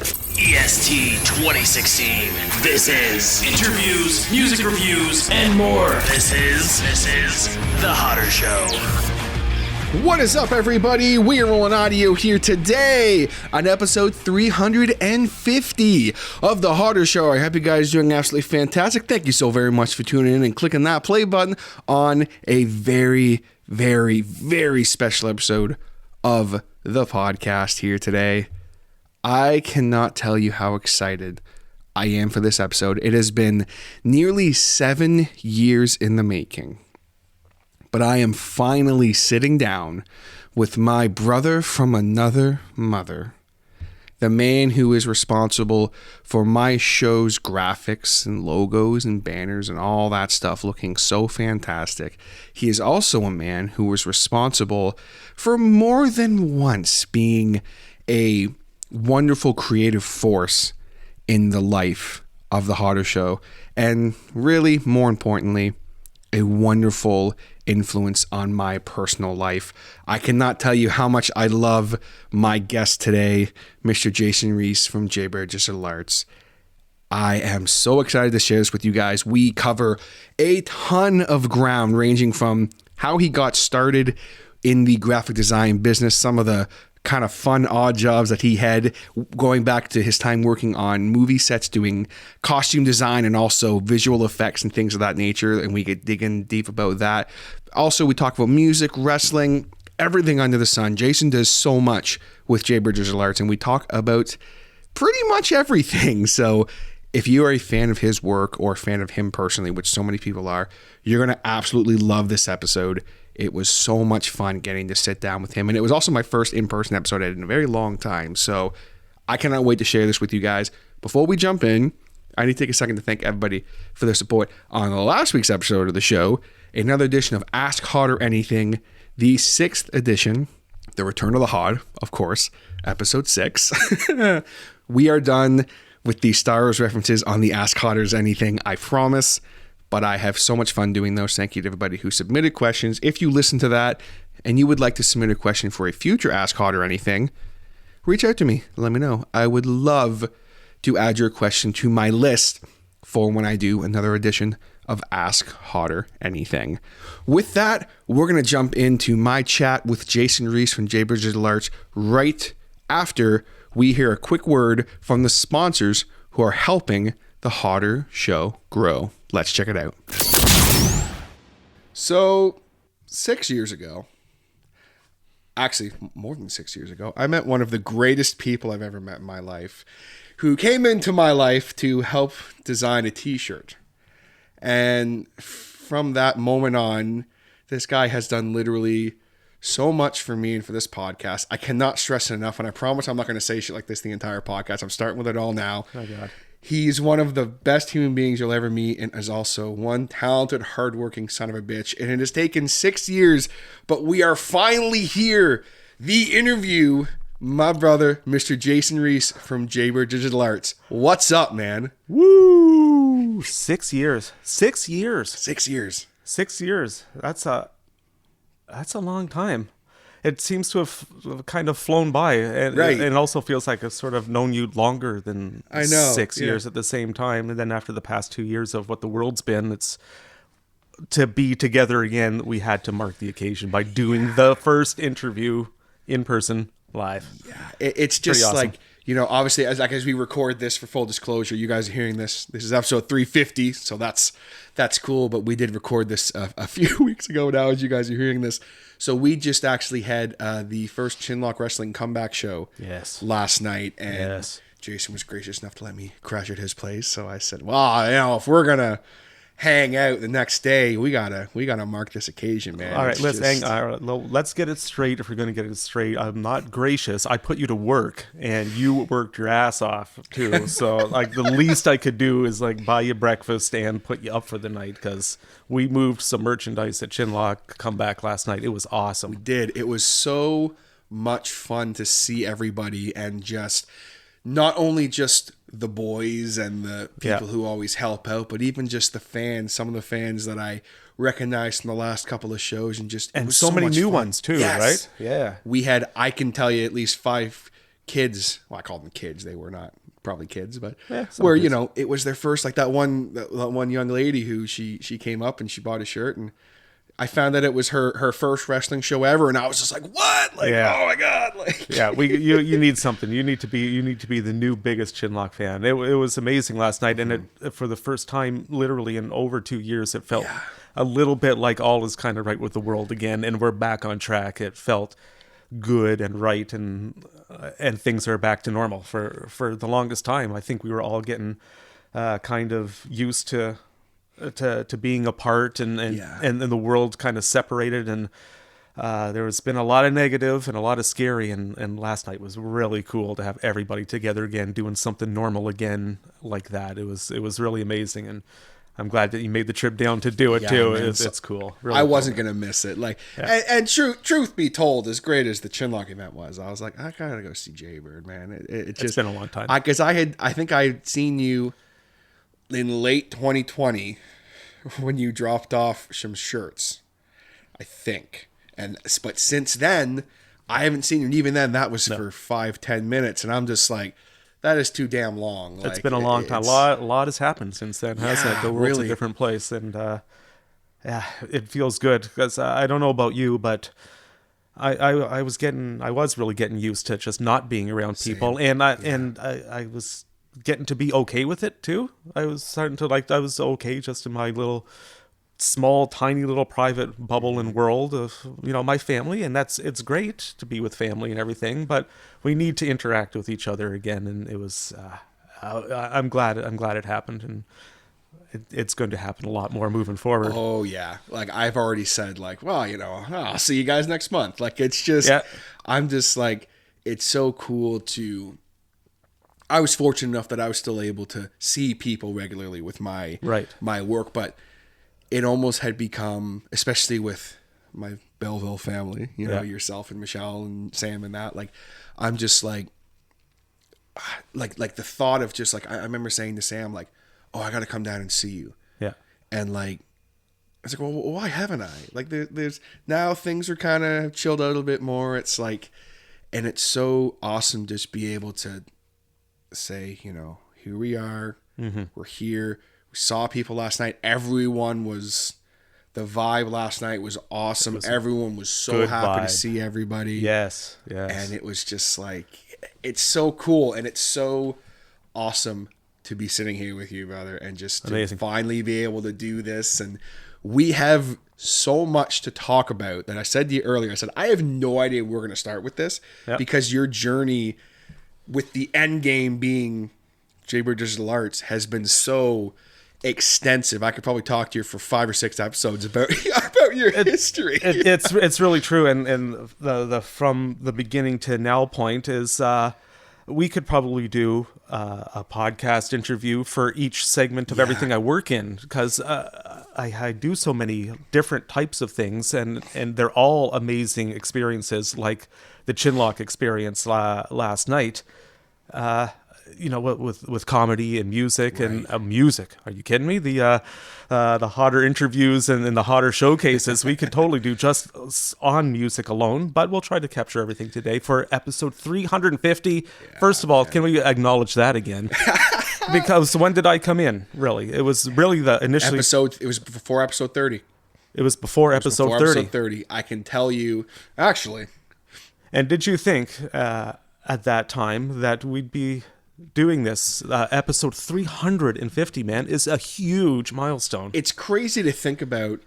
EST 2016. This is interviews, music reviews, and more. This is The Hodder Show. What is up, everybody? We are rolling audio here today on episode 350 of The Hodder Show. I hope you guys are doing absolutely fantastic. Thank you so very much for tuning in and clicking that play button on a very, very, very special episode of the podcast here today. I cannot tell you how excited I am for this episode. It has been nearly 7 years in the making, but I am finally sitting down with my brother from another mother, the man who is responsible for my show's graphics and logos and banners and all that stuff looking so fantastic. He is also a man who was responsible for more than once being a wonderful creative force in the life of the Hodder Show, and really, more importantly, a wonderful influence on my personal life. I cannot tell you how much I love my guest today, Mr. Jason Rees from Jaybird Digital Arts. I am so excited to share this with you guys. We cover a ton of ground, ranging from how he got started in the graphic design business, some of the kind of fun, odd jobs that he had, going back to his time working on movie sets, doing costume design and also visual effects and things of that nature. And we get digging deep about that. Also, we talk about music, wrestling, everything under the sun. Jason does so much with Jaybird Digital Arts, and we talk about pretty much everything. So if you are a fan of his work or a fan of him personally, which so many people are, you're going to absolutely love this episode. It was so much fun getting to sit down with him. And it was also my first in-person episode in a very long time. So I cannot wait to share this with you guys. Before we jump in, I need to take a second to thank everybody for their support on the last week's episode of the show. Another edition of Ask Hodder Anything, the 6th edition, The Return of the Hod, of course, episode 6. We are done with the Star Wars references on the Ask Hodders Anything, I promise. But I have so much fun doing those. Thank you to everybody who submitted questions. If you listen to that and you would like to submit a question for a future Ask Hodder Anything, reach out to me. Let me know. I would love to add your question to my list for when I do another edition of Ask Hodder Anything. With that, we're going to jump into my chat with Jason Rees from Jaybird Digital Arts right after we hear a quick word from the sponsors who are helping the Hodder Show grow. Let's check it out. So, 6 years ago, actually more than 6 years ago, I met one of the greatest people I've ever met in my life, who came into my life to help design a t-shirt. And from that moment on, this guy has done literally so much for me and for this podcast. I cannot stress it enough, and I promise I'm not going to say shit like this the entire podcast. I'm starting with it all now. Oh, God. He's one of the best human beings you'll ever meet, and is also one talented, hardworking son of a bitch. And it has taken 6 years, but we are finally here. The interview, my brother, Mr. Jason Rees from Jaybird Digital Arts. What's up, man? Woo! 6 years. 6 years. 6 years. 6 years. That's a long time. It seems to have kind of flown by, and right. It also feels like I've sort of known you longer than I know 6 years at the same time. And then after the past 2 years of what the world's been, it's to be together again. We had to mark the occasion by doing the first interview in person live. Yeah, it's just awesome. Like, you know, obviously as we record this, for full disclosure, you guys are hearing this. This is episode 350, so that's cool. But we did record this a few weeks ago now, as you guys are hearing this. So we just actually had the first Chinlock Wrestling comeback show last night, and Jason was gracious enough to let me crash at his place. So I said, well, you know, if we're gonna hang out the next day, we gotta mark this occasion, man. All right, let's get it straight. If we're gonna get it straight, I'm not gracious. I put you to work, and you worked your ass off too. So like the least I could do is like buy you breakfast and put you up for the night, because we moved some merchandise at Chinlock comeback last night. It was awesome. We did. It was so much fun to see everybody, and just not only just the boys and the people who always help out, but even just the fans, some of the fans that I recognized from the last couple of shows, and just so many new ones too, right? Yeah. We had, I can tell you, at least 5 kids. Well, I called them kids. They were not probably kids, but some where kids. it was their first, like that one young lady who she came up and she bought a shirt, and I found that it was her first wrestling show ever, and I was just like, what? Like, oh my god! Like, yeah, you need something. You need to be the new biggest Chinlock fan. It was amazing last night, and it for the first time, literally in over 2 years, it felt a little bit like all is kind of right with the world again, and we're back on track. It felt good and right, and things are back to normal. For the longest time, I think we were all getting kind of used to being apart, and the world kind of separated, and there has been a lot of negative and a lot of scary, and last night was really cool to have everybody together again, doing something normal again like that. It was really amazing, and I'm glad that you made the trip down to do it too. Man, It's cool. Really I cool. wasn't gonna miss it. Like, and truth be told, as great as the Chinlock event was, I was like, I gotta go see Jaybird, man. It's been a long time. Because I think I had seen you in late 2020 when you dropped off some shirts, I think. But since then, I haven't seen you. And even then, that was for 5-10 minutes, and I'm just like, that is too damn long. Like, it's been a long time. A lot has happened since then, hasn't it? The world's really. a different place, and it feels good, because I don't know about you, but I was really getting used to just not being around people, and I was getting to be okay with it too. I was starting to I was okay just in my little small, tiny little private bubble and world of my family, and it's great to be with family and everything, but we need to interact with each other again, and it was I'm glad it happened, and it's going to happen a lot more moving forward. Oh yeah, like I've already said, like, well, I'll see you guys next month. Like, it's just I'm just like, it's so cool to. I was fortunate enough that I was still able to see people regularly with my work, but it almost had become, especially with my Belleville family, yourself and Michelle and Sam and that, like, I'm just like the thought of just like, I remember saying to Sam, like, oh, I got to come down and see you. Yeah. And like, I was like, well, why haven't I? Like, there's now things are kind of chilled out a little bit more. It's like, and it's so awesome to just be able to say, here we are, we're here. We saw people last night. The vibe last night was awesome. Everyone was so happy to see everybody. Yes. And it was just like, it's so cool, and it's so awesome to be sitting here with you, brother, and just to finally be able to do this. And we have so much to talk about that I said to you earlier. I said, I have no idea we're going to start with this because your journey with the end game being Jaybird Digital Arts has been so extensive. I could probably talk to you for 5 or 6 episodes about your history. It's really true, and the from the beginning to now point is we could probably do a podcast interview for each segment of everything I work in, because I do so many different types of things, and they're all amazing experiences, like the Chinlock experience last night. With comedy and music and music. Are you kidding me? The hotter interviews and the hotter showcases we could totally do just on music alone, but we'll try to capture everything today for episode 350. First of all, can we acknowledge that again? Because when did I come in? Really, it was really the initial episode. It was before episode 30. It was before episode 30. Episode 30. I can tell you, actually. And did you think at that time that we'd be doing this? Episode 350, man, is a huge milestone. It's crazy to think about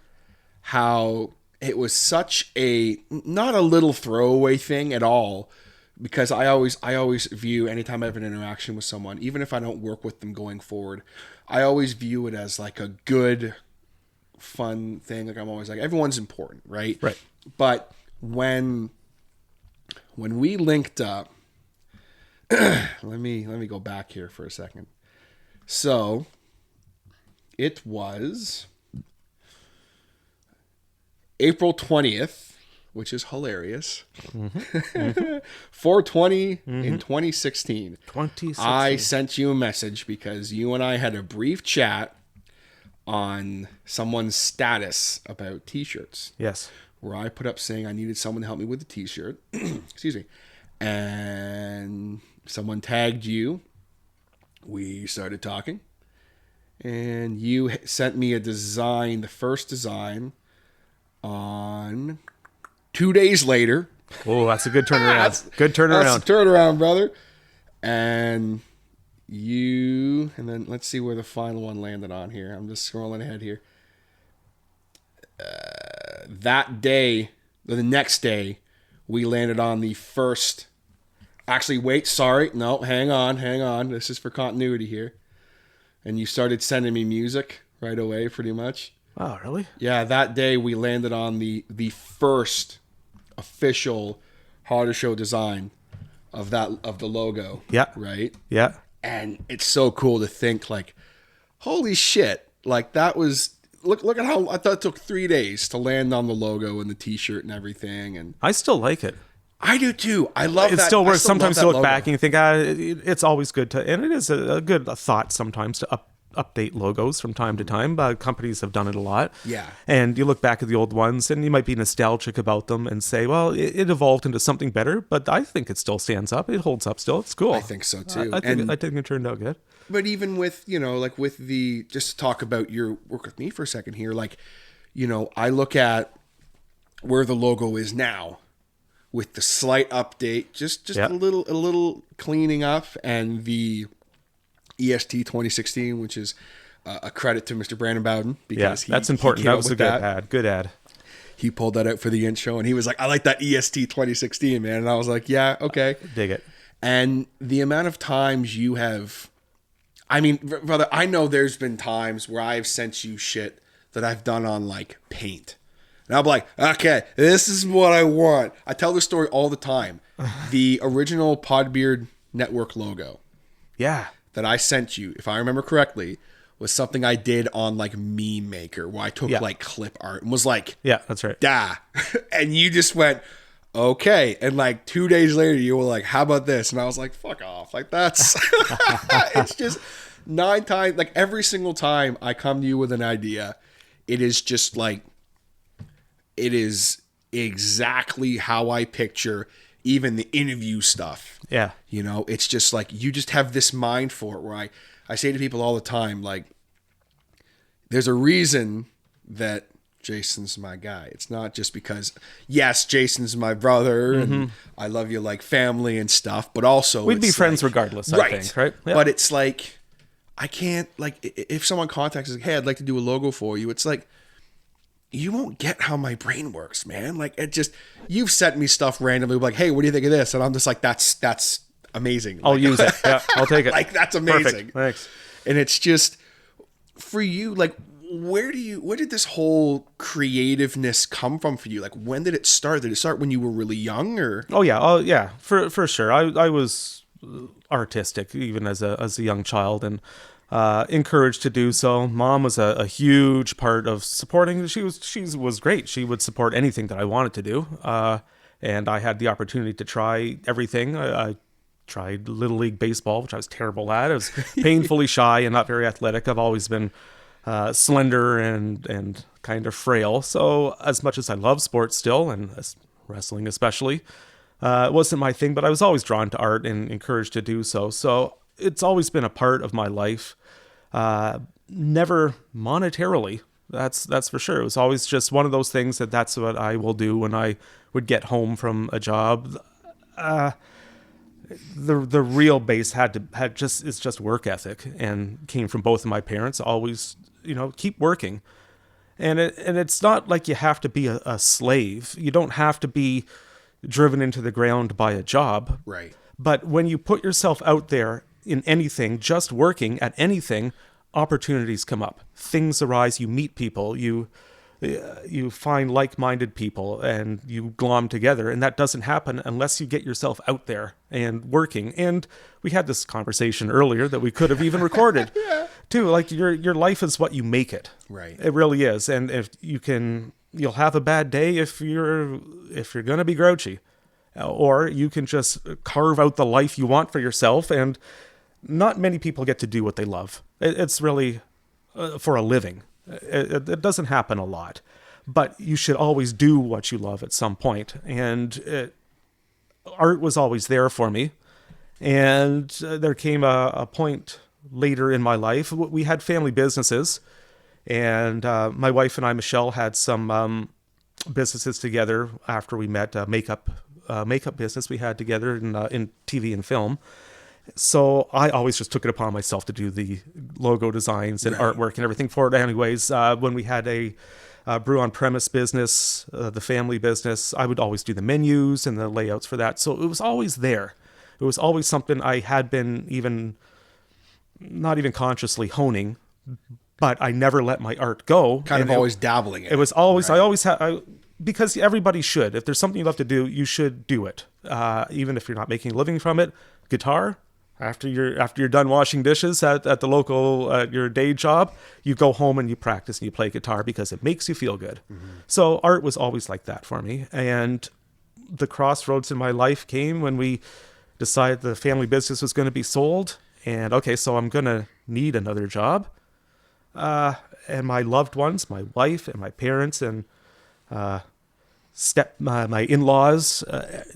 how it was such a, not a little throwaway thing at all, because I always view, anytime I have an interaction with someone, even if I don't work with them going forward, I always view it as like a good, fun thing. Like, I'm always like, everyone's important, right? Right. But when we linked up, let me go back here for a second. So it was April 20th, which is hilarious. 4/20 in 2016. I sent you a message because you and I had a brief chat on someone's status about t-shirts. Yes. Where I put up saying I needed someone to help me with the t-shirt. Excuse me. and someone tagged you. We started talking, and you sent me a design, the first design, on 2 days later. Oh, that's a good turnaround. Good turnaround. That's a turnaround, brother. And then let's see where the final one landed on here. I'm just scrolling ahead here. That day, the next day, we landed on the first. Actually, wait, sorry. No, hang on. This is for continuity here. And you started sending me music right away, pretty much. Oh, really? Yeah, that day we landed on the first official Harder Show design of the logo. Yeah. Right? Yeah. And it's so cool to think, like, holy shit. Like, that was... Look at how... I thought it took 3 days to land on the logo and the T-shirt and everything. And I still like it. I do too. I love that. It still works. Sometimes you look logo. back and you think, it's always good to... And it is a good thought sometimes to update logos from time to time. Companies have done it a lot. Yeah. And you look back at the old ones and you might be nostalgic about them and say, well, it evolved into something better, but I think it still stands up. It holds up still. It's cool. I think so too. I think it turned out good. But even with, like with the, just to talk about your work with me for a second here, like, I look at where the logo is now with the slight update, just Yeah. a little cleaning up, and the EST 2016, which is a credit to Mr. Brandon Bowden, because that's important. That was a good ad. Good ad. He pulled that out for the intro, and he was like, I like that EST 2016, man. And I was like, yeah, okay. Dig it. And the amount of times you have... I mean, brother, I know there's been times where I've sent you shit that I've done on, like, paint. And I'll be like, okay, this is what I want. I tell this story all the time. The original Podbeard Network logo Yeah. that I sent you, if I remember correctly, was something I did on, like, Meme Maker, where I took, like, clip art and was like, Yeah, that's right. "Da." And you just went, okay. And, like, 2 days later, you were like, how about this? And I was like, fuck off. Like, that's... It's just 9 times... Like, every single time I come to you with an idea, it is just, like... It is exactly how I picture even the interview stuff. Yeah. It's just like, you just have this mind for it, where I say to people all the time, like, there's a reason that Jason's my guy. It's not just because, yes, Jason's my brother and I love you like family and stuff, but also We'd be friends like, regardless, right. I think, right? Yeah. But it's like, I can't, like, if someone contacts us, like, hey, I'd like to do a logo for you, it's like, you won't get how my brain works, man. Like, it just, you've sent me stuff randomly, like, hey, what do you think of this? And I'm just like, that's amazing. I'll use it. Yeah, I'll take it. Like, that's amazing. Perfect. Thanks. And it's just, for you, like, where did this whole creativeness come from for you? Like, when did it start? Did it start when you were really young, or? Oh yeah, for sure. I was artistic even as a young child, and encouraged to do so. Mom was a huge part of supporting. She was great. She would support anything that I wanted to do, and I had the opportunity to try everything. I tried Little League baseball, which I was terrible at. I was painfully shy and not very athletic. I've always been slender and kind of frail. So as much as I love sports still, and wrestling especially, it wasn't my thing, but I was always drawn to art and encouraged to do so. So it's always been a part of my life. Never monetarily, that's for sure. It was always just one of those things that's what I will do when I would get home from a job. The real base is just work ethic, and came from both of my parents. Always, keep working, and it's not like you have to be a slave. You don't have to be driven into the ground by a job. Right. But when you put yourself out there in anything, just working at anything, opportunities come up. Things arise. You meet people. You find like-minded people, and you glom together. And that doesn't happen unless you get yourself out there and working. And we had this conversation earlier that we could have even recorded too. Like, your life is what you make it. Right. It really is. And if you'll have a bad day if you're going to be grouchy, or you can just carve out the life you want for yourself. And not many people get to do what they love. It's really for a living. It doesn't happen a lot, but you should always do what you love at some point. And art was always there for me. And there came a point later in my life. We had family businesses, and my wife and I, Michelle, had some businesses together after we met. Makeup business we had together in TV and film. So I always just took it upon myself to do the logo designs and artwork and everything for it. Anyways, when we had a brew on premise business, the family business, I would always do the menus and the layouts for that. So it was always there. It was always something I had been not even consciously honing, but I never let my art go. Kind of always dabbling in it. It was always, right. I always had, because everybody should. If there's something you love to do, you should do it. Even if you're not making a living from it. Guitar, after you're done washing dishes at the local, your day job, you go home and you practice and you play guitar because it makes you feel good. Mm-hmm. So art was always like that for me. And the crossroads in my life came when we decided the family business was going to be sold, and okay, so I'm going to need another job. And my loved ones, my wife and my parents and my in-laws,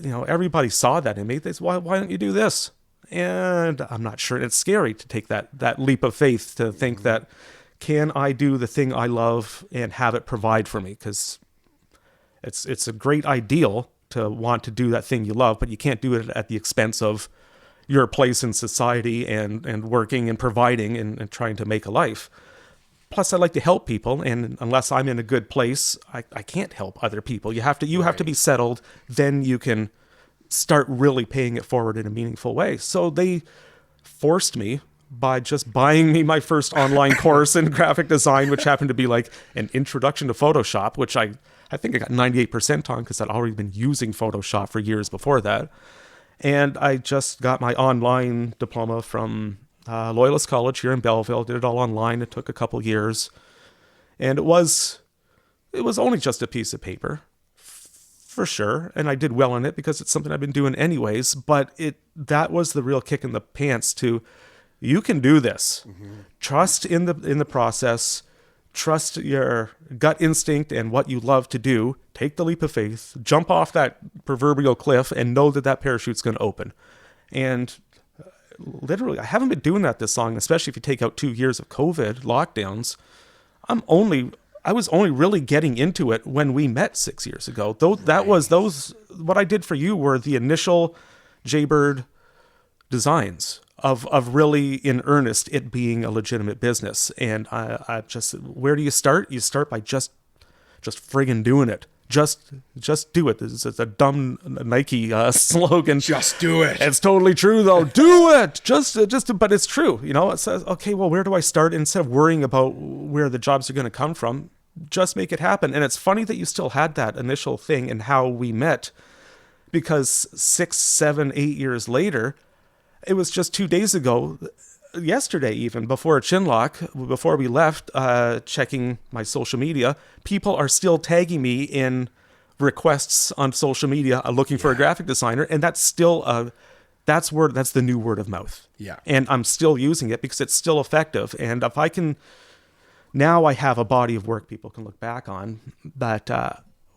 everybody saw that in me. They said, why don't you do this? And I'm not sure. It's scary to take that leap of faith to think that, can I do the thing I love and have it provide for me? Because it's a great ideal to want to do that thing you love, but you can't do it at the expense of your place in society and working and providing and trying to make a life. Plus, I like to help people, and unless I'm in a good place, I can't help other people. You have to be settled, then you can start really paying it forward in a meaningful way. So they forced me by just buying me my first online course in graphic design, which happened to be like an introduction to Photoshop, which I think I got 98% on because I'd already been using Photoshop for years before that. And I just got my online diploma from Loyalist College here in Belleville. Did it all online. It took a couple years. And it was only just a piece of paper, for sure. And I did well in it because it's something I've been doing anyways. But that was the real kick in the pants to, you can do this. Mm-hmm. Trust in the process. Trust your gut instinct and what you love to do. Take the leap of faith, jump off that proverbial cliff, and know that parachute's going to open. And literally, I haven't been doing that this long, especially if you take out 2 years of COVID lockdowns. I was only really getting into it when we met 6 years ago. What I did for you were the initial Jaybird designs of really in earnest it being a legitimate business. And I just, where do you start? You start by just friggin' doing it. Just do it. It's a dumb Nike slogan. Just do it. It's totally true though. Do it. But it's true. It says, okay, well, where do I start? Instead of worrying about where the jobs are going to come from, just make it happen. And it's funny that you still had that initial thing and how we met, because 6, 7, 8 years later, it was just 2 days ago, yesterday even, before Chinlock, before we left, checking my social media, people are still tagging me in requests on social media looking for a graphic designer, and that's still that's the new word of mouth. Yeah. And I'm still using it because it's still effective. And if I can, now I have a body of work people can look back on, but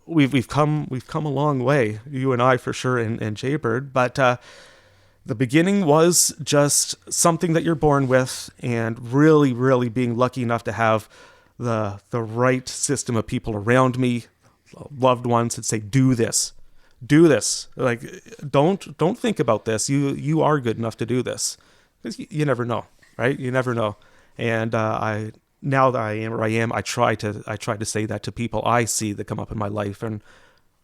we've come a long way, you and I for sure, and Jaybird, but the beginning was just something that you're born with, and really, really being lucky enough to have the right system of people around me, loved ones that say, do this. Like, don't think about this. You are good enough to do this, because you never know, right? You never know. And now that I am where I am, I try to say that to people I see that come up in my life and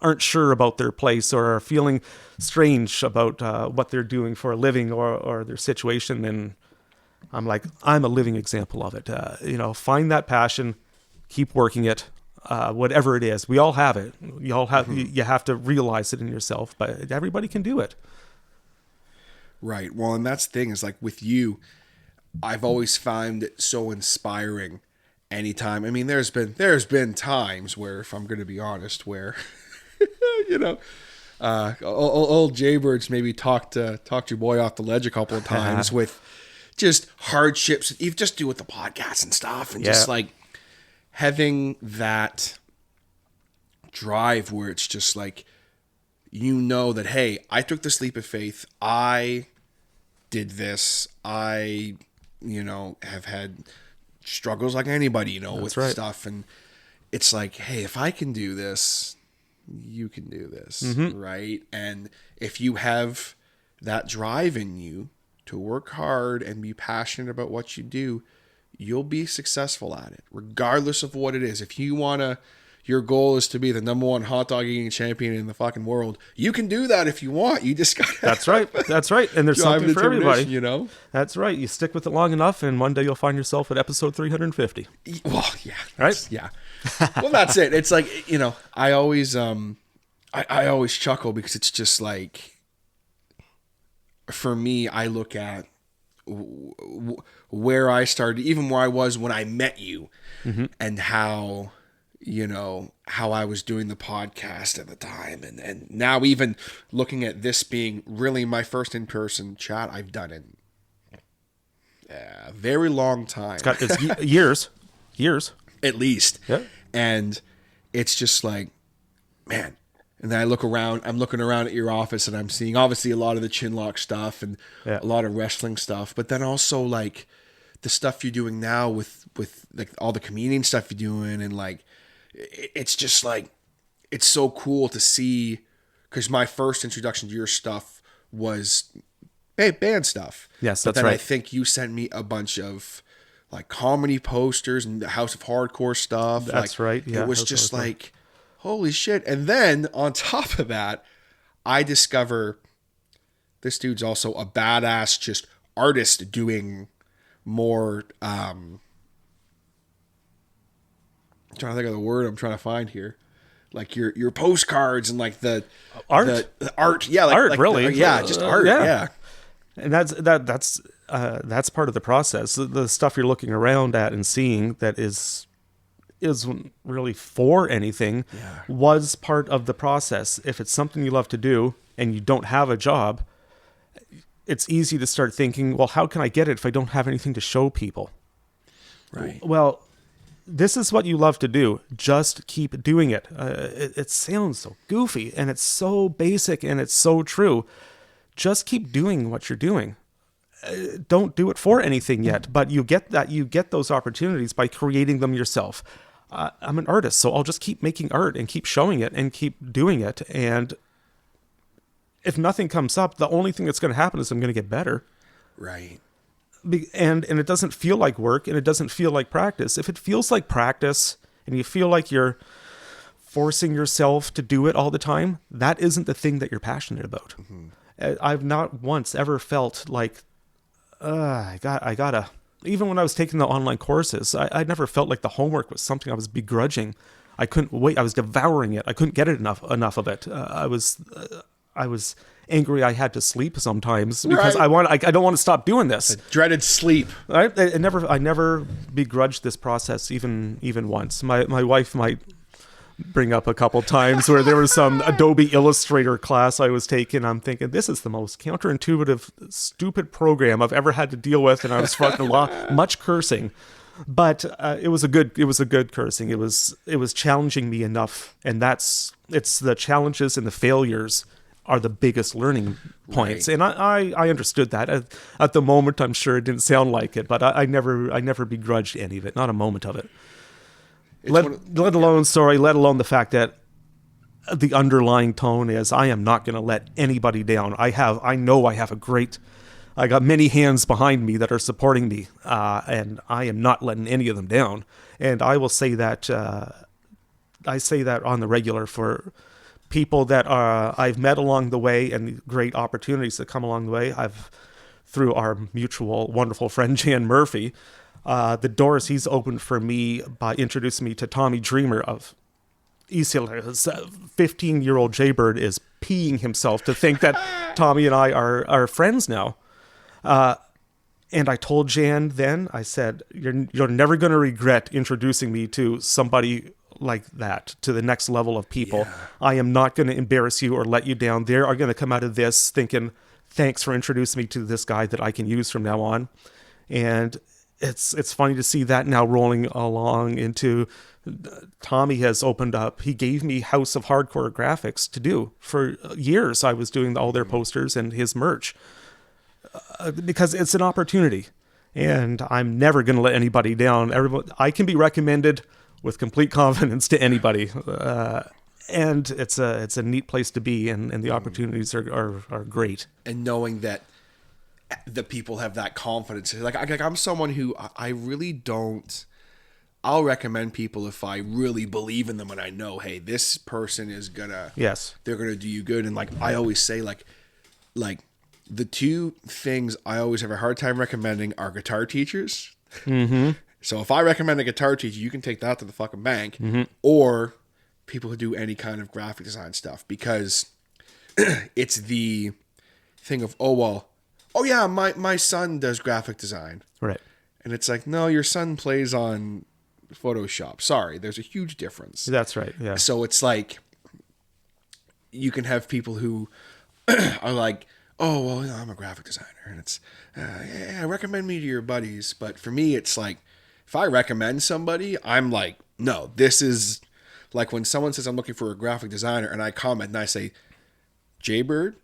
aren't sure about their place or are feeling strange about what they're doing for a living or their situation. And I'm like, I'm a living example of it. Find that passion, keep working it, whatever it is. We all have it. You all have, you have to realize it in yourself, but everybody can do it. Right. Well, and that's the thing is, like, with you, I've always found it so inspiring anytime. I mean, there's been times where, if I'm going to be honest, where old Jaybird's maybe talked your boy off the ledge a couple of times with just hardships you just do with the podcast and stuff, and just like having that drive where it's just like you know that, hey, I took this leap of faith. I did this. I, have had struggles like anybody, with stuff. And it's like, hey, if I can do this, you can do this, right? And if you have that drive in you to work hard and be passionate about what you do, you'll be successful at it, regardless of what it is. If you your goal is to be the number one hot dog eating champion in the fucking world, you can do that if you want. You just got That's right. And there's something for everybody. That's right. You stick with it long enough, and one day you'll find yourself at episode 350. Well, yeah. Right? Yeah. Well, that's it. It's like, I always chuckle because it's just like, for me, I look at where I started, even where I was when I met you, and how I was doing the podcast at the time. And now even looking at this being really my first in-person chat I've done in a very long time. It's years. At least. Yeah. And it's just like, man. And then I'm looking around at your office and I'm seeing obviously a lot of the Chinlock stuff and a lot of wrestling stuff, but then also like the stuff you're doing now with like all the comedian stuff you're doing. And like, it's just like, it's so cool to see, because my first introduction to your stuff was band stuff. Yes, but that's then right. I think you sent me a bunch of like comedy posters and the House of Hardcore stuff. That's right. Yeah, it was just like, holy shit. And then on top of that, I discover this dude's also a badass just artist doing more, I'm trying to think of the word I'm trying to find here. Like your postcards and like the art, the art. Yeah. Like, art, really. Just art. Yeah. And that's part of the process. The stuff you're looking around at and seeing that isn't really for anything was part of the process. If it's something you love to do and you don't have a job, it's easy to start thinking, well, how can I get it if I don't have anything to show people? Right. Well, this is what you love to do. Just keep doing it. It sounds so goofy and it's so basic and it's so true. Just keep doing what you're doing. Don't do it for anything yet, but you get those opportunities by creating them yourself. I'm an artist, so I'll just keep making art and keep showing it and keep doing it. And if nothing comes up, the only thing that's going to happen is I'm going to get better. Right. And it doesn't feel like work and it doesn't feel like practice. If it feels like practice and you feel like you're forcing yourself to do it all the time, that isn't the thing that you're passionate about. I've not once ever felt like, I gotta, even when I was taking the online courses, I never felt like the homework was something I was begrudging. I couldn't wait. I was devouring it. I couldn't get it enough of it. I was angry I had to sleep sometimes because I don't want to stop doing this. Dreaded sleep. I never begrudged this process even once. My wife might bring up a couple times where there was some Adobe Illustrator class I was taking. I'm thinking, this is the most counterintuitive, stupid program I've ever had to deal with, and I was fucking much cursing. But it was a good cursing. It was challenging me enough, and it's the challenges and the failures are the biggest learning points. Right. And I understood that. At the moment, I'm sure it didn't sound like it, but I never begrudged any of it, not a moment of it. Let alone the fact that the underlying tone is, I am not going to let anybody down. I got many hands behind me that are supporting me, and I am not letting any of them down. And I will say that, I say that on the regular for people that I've met along the way and great opportunities that come along the way. Through our mutual wonderful friend Jan Murphy, the doors he's opened for me by introducing me to Tommy Dreamer of East Hill. 15-year-old Jaybird is peeing himself to think that Tommy and I are friends now. And I told Jan then, I said, you're never going to regret introducing me to somebody like that, to the next level of people. Yeah. I am not going to embarrass you or let you down. They are going to come out of this thinking, thanks for introducing me to this guy that I can use from now on. And it's funny to see that now rolling along into Tommy has opened up. He gave me House of Hardcore graphics to do for years. I was doing all their posters and his merch because it's an opportunity, and I'm never going to let anybody down. I can be recommended with complete confidence to anybody, and it's a neat place to be, and the opportunities are great. And knowing that the people have that confidence, like I'm someone who I really don't. I'll recommend people if I really believe in them and I know, hey, this person is gonna, they're gonna do you good. And like I always say, like the two things I always have a hard time recommending are guitar teachers. Mm-hmm. So if I recommend a guitar teacher, you can take that to the fucking bank, or people who do any kind of graphic design stuff, because it's the thing of, oh yeah, my son does graphic design, right? And it's like, no, your son plays on Photoshop. Sorry, there's a huge difference. That's right. Yeah. So it's like you can have people who are like, oh well, you know, I'm a graphic designer, and it's yeah, recommend me to your buddies. But for me, it's like if I recommend somebody, I'm like, no, this is like when someone says I'm looking for a graphic designer, and I comment and I say, Jaybird,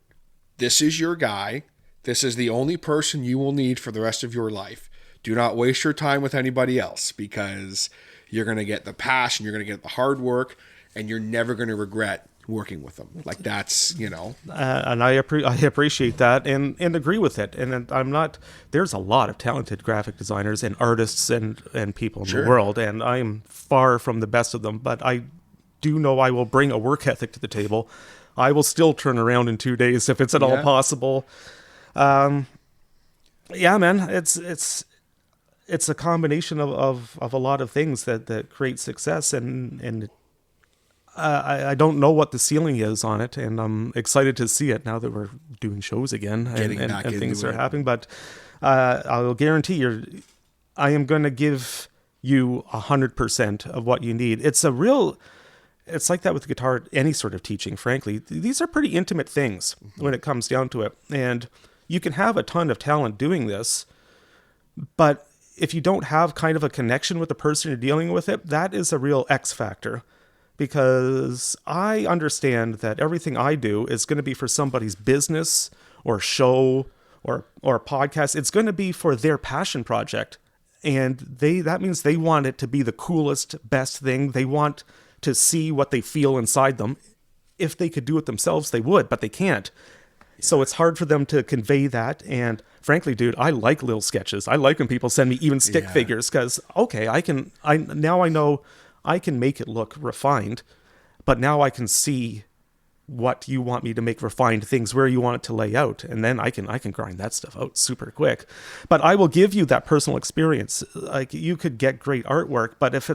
this is your guy. This is the only person you will need for the rest of your life. Do not waste your time with anybody else, because you're going to get the passion, you're going to get the hard work, and you're never going to regret working with them. Like that's, you know. And I appreciate that and agree with it. And there's a lot of talented graphic designers and artists and people in the world, and I'm far from the best of them, but I do know I will bring a work ethic to the table. I will still turn around in 2 days if it's at all possible. Yeah, man, it's a combination of a lot of things that create success, and I don't know what the ceiling is on it, and I'm excited to see it now that we're doing shows again and things are happening. But I'll guarantee I am going to give you 100% of what you need. It's like that with guitar, any sort of teaching, frankly. These are pretty intimate things when it comes down to it, and you can have a ton of talent doing this, but if you don't have kind of a connection with the person you're dealing with it, that is a real X factor, because I understand that everything I do is going to be for somebody's business or show or podcast. It's going to be for their passion project, and that means they want it to be the coolest, best thing. They want to see what they feel inside them. If they could do it themselves, they would, but they can't. So it's hard for them to convey that. And frankly, dude, I like little sketches. I like when people send me even stick figures, because, okay, now I know I can make it look refined, but now I can see what you want me to make refined things, where you want it to lay out. And then I can grind that stuff out super quick. But I will give you that personal experience. Like, you could get great artwork, but if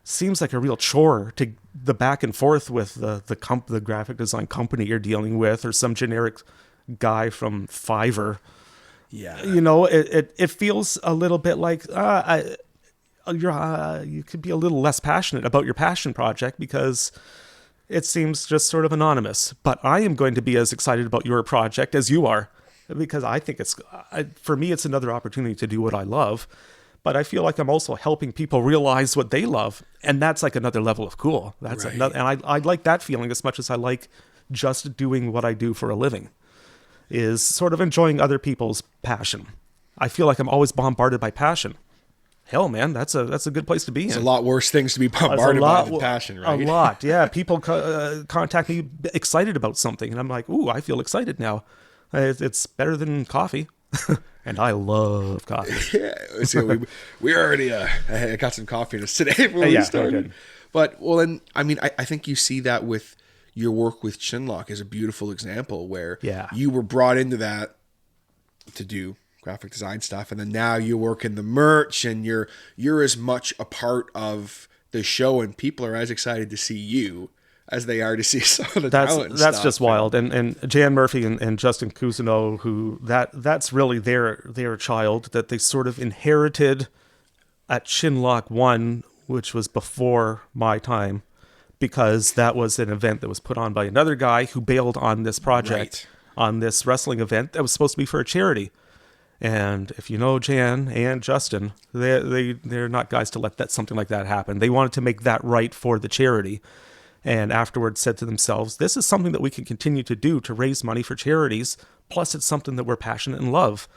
seems like a real chore to the back and forth with the graphic design company you're dealing with, or some generic guy from Fiverr. Yeah, you know, it feels a little bit like you could be a little less passionate about your passion project, because it seems just sort of anonymous. But I am going to be as excited about your project as you are, because I think for me, it's another opportunity to do what I love. But I feel like I'm also helping people realize what they love, and that's like another level of cool. That's right. And I like that feeling as much as I like just doing what I do for a living, is sort of enjoying other people's passion. I feel like I'm always bombarded by passion. Hell, man, that's a good place to be in. There's a lot worse things to be bombarded by than passion, right? A lot, yeah. People contact me excited about something, and I'm like, ooh, I feel excited now. It's better than coffee. And I love coffee. Yeah, so we already I got some coffee in us today before we started. But well, then I mean, I think you see that with your work with Chinlock is a beautiful example where you were brought into that to do graphic design stuff, and then now you work in the merch, and you're as much a part of the show, and people are as excited to see you as they are to see some of the talent and that's stuff. just wild. And Jan Murphy and Justin Cousineau, who that's really their child that they sort of inherited at Chinlock 1, which was before my time, because that was an event that was put on by another guy who bailed on this project, on this wrestling event that was supposed to be for a charity. And if you know Jan and Justin, they're not guys to let something like that happen. They wanted to make that right for the charity. And afterwards said to themselves, this is something that we can continue to do to raise money for charities. Plus, it's something that we're passionate and love.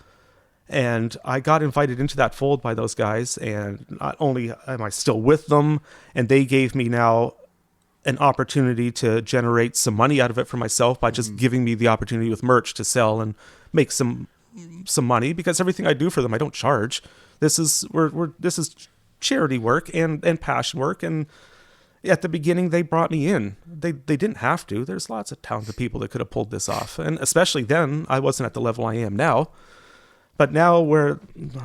And I got invited into that fold by those guys. And not only am I still with them, and they gave me now an opportunity to generate some money out of it for myself by just giving me the opportunity with merch to sell and make some money, because everything I do for them, I don't charge. This is this is charity work and passion work. And at the beginning, they brought me in. They didn't have to. There's lots of talented people that could have pulled this off. And especially then, I wasn't at the level I am now. But now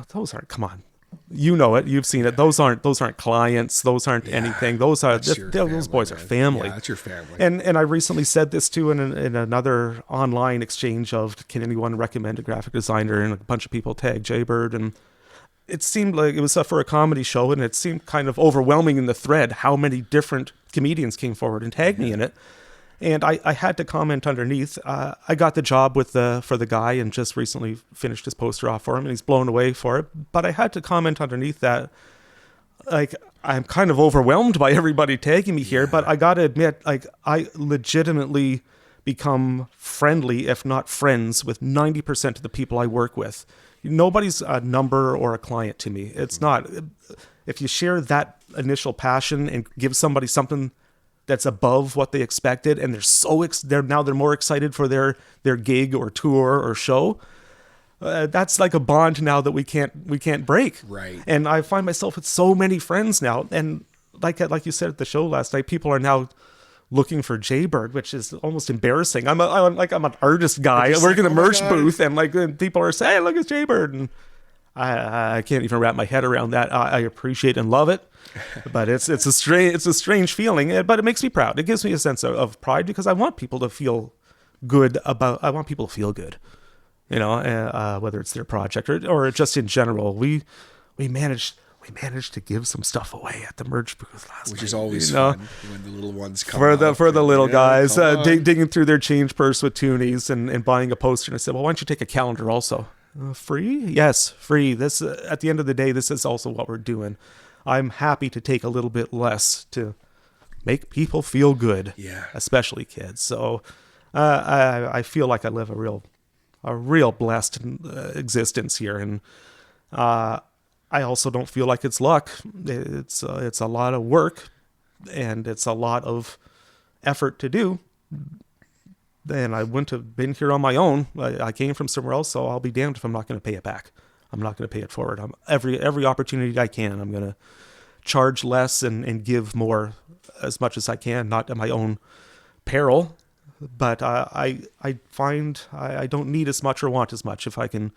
those aren't, come on. You know it. You've seen it. Those aren't clients. Those aren't anything. Those boys are family. Yeah, that's your family. And I recently said this too in another online exchange of, can anyone recommend a graphic designer? And a bunch of people tagged Jaybird, and it seemed like it was for a comedy show, and it seemed kind of overwhelming in the thread how many different comedians came forward and tagged me in it. And I had to comment underneath. I got the job for the guy and just recently finished his poster off for him, and he's blown away for it. But I had to comment underneath that, like, I'm kind of overwhelmed by everybody tagging me here, but I got to admit, like, I legitimately become friendly, if not friends, with 90% of the people I work with. Nobody's a number or a client to me. It's not. If you share that initial passion and give somebody something that's above what they expected, and they're more excited for their gig or tour or show, that's like a bond now that we can't break. Right. And I find myself with so many friends now, and like you said at the show last night, people are now looking for Jaybird, which is almost embarrassing. I'm an artist guy. I work in a merch booth, and people are saying, hey, look, it's Jaybird. And I can't even wrap my head around that. I appreciate and love it, but it's a strange feeling, but it makes me proud. It gives me a sense of pride, because I want people to feel good you know, whether it's their project or just in general. We managed to give some stuff away at the merch booth last night. Which is always fun when the little ones come for the little guys digging through their change purse with toonies and buying a poster. And I said, well, why don't you take a calendar also? Free? Yes, free. This at the end of the day, this is also what we're doing. I'm happy to take a little bit less to make people feel good, especially kids. So I feel like I live a real blessed existence here, and I also don't feel like it's luck. It's a lot of work, and it's a lot of effort to do. And I wouldn't have been here on my own. I came from somewhere else, so I'll be damned if I'm not going to pay it back. I'm not going to pay it forward. Every opportunity I can, I'm going to charge less and give more as much as I can, not at my own peril. But I find I don't need as much or want as much if I can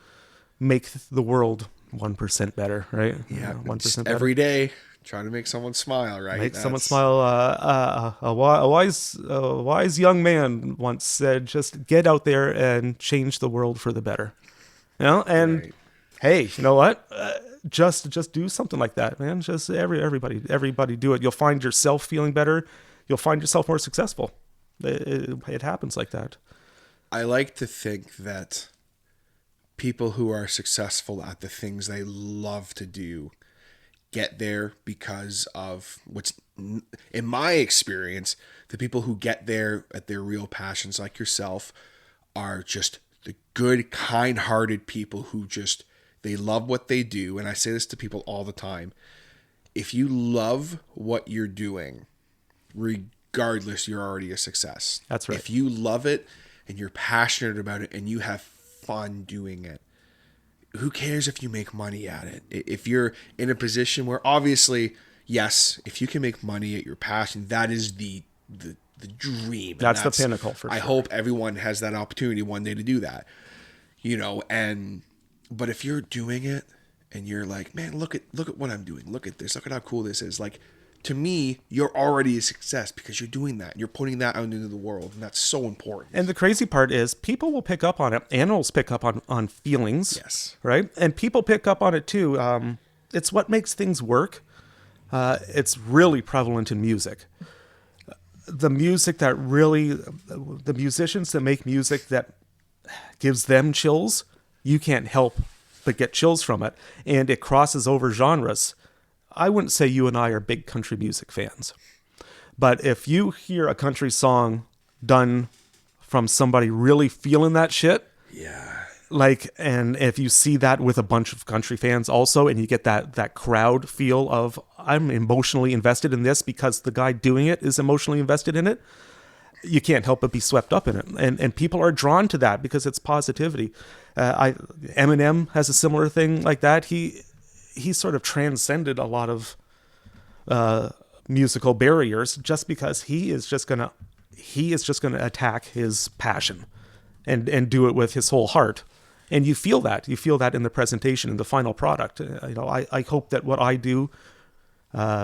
make the world 1% better, right? Yeah, 1% better. every day, trying to make someone smile, right? Make someone smile. A wise young man once said, "Just get out there and change the world for the better." You know, and right. Hey, you know what? Just do something like that, man. Just everybody do it. You'll find yourself feeling better. You'll find yourself more successful. It happens like that. I like to think that people who are successful at the things they love to do get there because of what's, in my experience, the people who get there at their real passions, like yourself, are just the good, kind-hearted people who just, they love what they do. And I say this to people all the time. If you love what you're doing, regardless, you're already a success. That's right. If you love it and you're passionate about it and you have fun doing it, who cares if you make money at it? If you're in a position where, obviously, yes, if you can make money at your passion, that is the dream. That's the pinnacle for sure. I hope everyone has that opportunity one day to do that. You know, but if you're doing it and you're like, man, look at what I'm doing. Look at this. Look at how cool this is. Like, to me, you're already a success because you're doing that. You're putting that out into the world, and that's so important. And the crazy part is people will pick up on it. Animals pick up on feelings. Yes. Right? And people pick up on it too. It's what makes things work. It's really prevalent in music. The musicians that make music that gives them chills, you can't help but get chills from it, and it crosses over genres. I wouldn't say you and I are big country music fans, but if you hear a country song done from somebody really feeling that shit, Yeah. like, and if you see that with a bunch of country fans also, and you get that crowd feel of, I'm emotionally invested in this because the guy doing it is emotionally invested in it, you can't help but be swept up in it. And people are drawn to that because it's positivity. Eminem has a similar thing like that. He sort of transcended a lot of musical barriers just because he is just gonna attack his passion and do it with his whole heart. And you feel that in the presentation, in the final product. I hope that what I do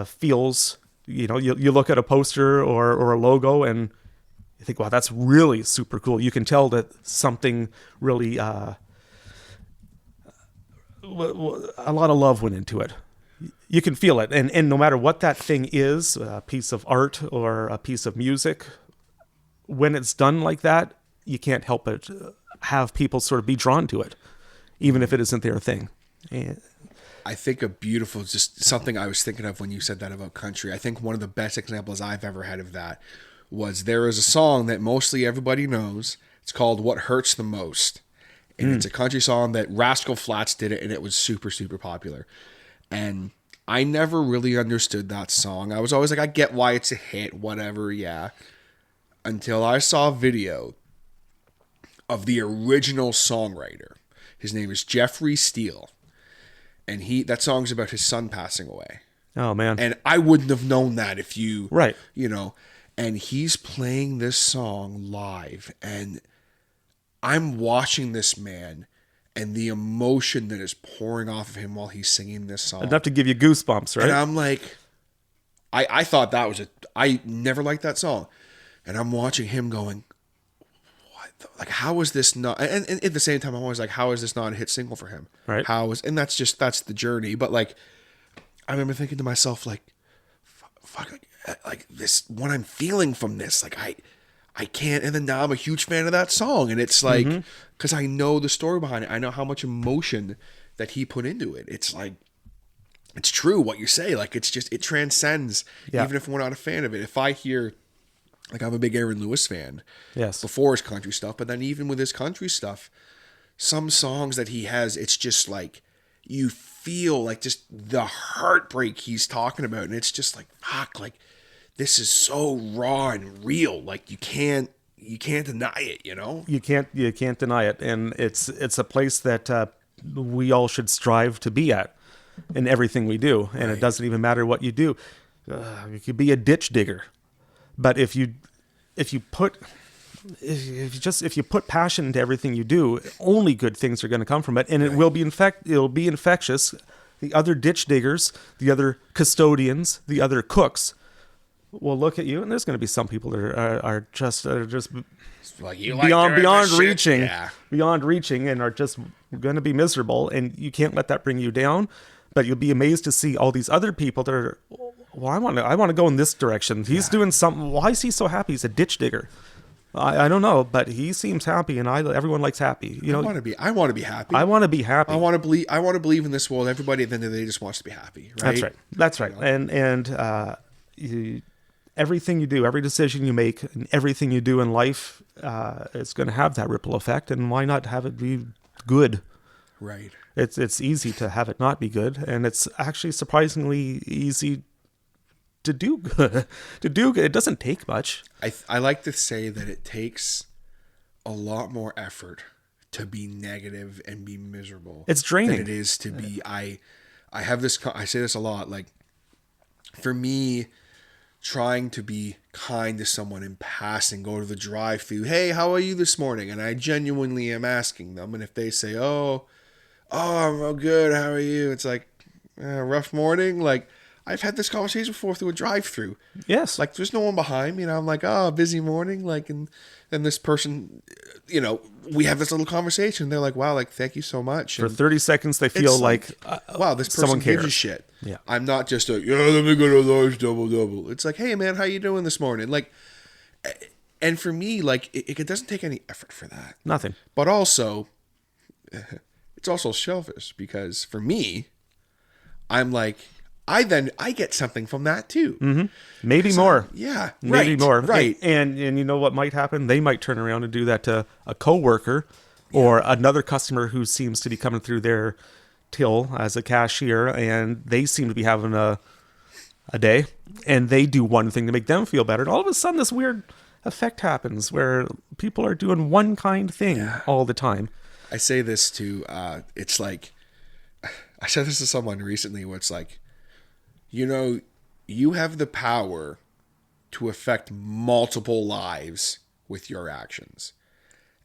feels, you look at a poster or a logo and you think, wow, that's really super cool. You can tell that something really, a lot of love went into it. You can feel it. And no matter what that thing is, a piece of art or a piece of music, when it's done like that, you can't help but have people sort of be drawn to it, even if it isn't their thing. And I think just something I was thinking of when you said that about country. I think one of the best examples I've ever had of that was there is a song that mostly everybody knows. It's called What Hurts the Most. And it's a country song that Rascal Flatts did it, and it was super, super popular. And I never really understood that song. I was always like, I get why it's a hit, whatever, yeah. Until I saw a video of the original songwriter. His name is Jeffrey Steele. And that song's about his son passing away. Oh, man. And I wouldn't have known that if you... Right. And he's playing this song live. And I'm watching this man and the emotion that is pouring off of him while he's singing this song. Enough to give you goosebumps, right? And I'm like... I thought that was I never liked that song. And I'm watching him going... Like, how is this not? And at the same time, I'm always like, how is this not a hit single for him? Right. And that's the journey. But like, I remember thinking to myself, like, fuck, like this, what I'm feeling from this, like, I can't. And then now I'm a huge fan of that song. And it's like, because I know the story behind it. I know how much emotion that he put into it. It's like, it's true what you say. Like, it's just, it transcends, even if we're not a fan of it. If I hear, like, I'm a big Aaron Lewis fan. Yes. Before his country stuff. But then even with his country stuff, some songs that he has, it's just like, you feel like just the heartbreak he's talking about. And it's just like, fuck, like, this is so raw and real. Like, you can't deny it, You can't deny it. And it's a place that we all should strive to be at in everything we do. And It doesn't even matter what you do. You could be a ditch digger. But if you put passion into everything you do, only good things are going to come from it, and it'll be infectious. The other ditch diggers, the other custodians, the other cooks will look at you, and there's going to be some people that are just like, you beyond reaching, and are just going to be miserable, and you can't let that bring you down. But you'll be amazed to see all these other people that are, well, I want to go in this direction. He's doing something. Why is he so happy? He's a ditch digger. I don't know, but he seems happy, and everyone likes happy. I want to be happy. I want to be happy. I want to believe in this world. Everybody at the end of the day just wants to be happy, right? That's right. And everything you do, every decision you make, and everything you do in life is going to have that ripple effect. And why not have it be good? Right. It's easy to have it not be good, and it's actually surprisingly easy to do good. It doesn't take much. I like to say that it takes a lot more effort to be negative and be miserable. It's draining. Than it is to be. I say this a lot. Like, for me, trying to be kind to someone in passing, go to the drive-thru. Hey, how are you this morning? And I genuinely am asking them, and if they say, "Oh, I'm good. How are you?" It's like, rough morning. Like, I've had this conversation before through a drive-thru. Yes. Like, there's no one behind me, and I'm like, busy morning. Like, and this person, we have this little conversation. They're like, wow, like, thank you so much. For 30 seconds, they feel like wow, this person gives a shit. Yeah. I'm not just let me get a large double. It's like, hey, man, how you doing this morning? Like, and for me, like, it doesn't take any effort for that. Nothing. But also, it's also selfish because for me, I'm like, I get something from that too. Mm-hmm. Maybe more. Yeah. Maybe right, more. Right. And you know what might happen? They might turn around and do that to a coworker or another customer who seems to be coming through their till as a cashier, and they seem to be having a day, and they do one thing to make them feel better. And all of a sudden this weird effect happens where people are doing one kind thing all the time. I say this to, it's like, I said this to someone recently where it's like, you know, you have the power to affect multiple lives with your actions.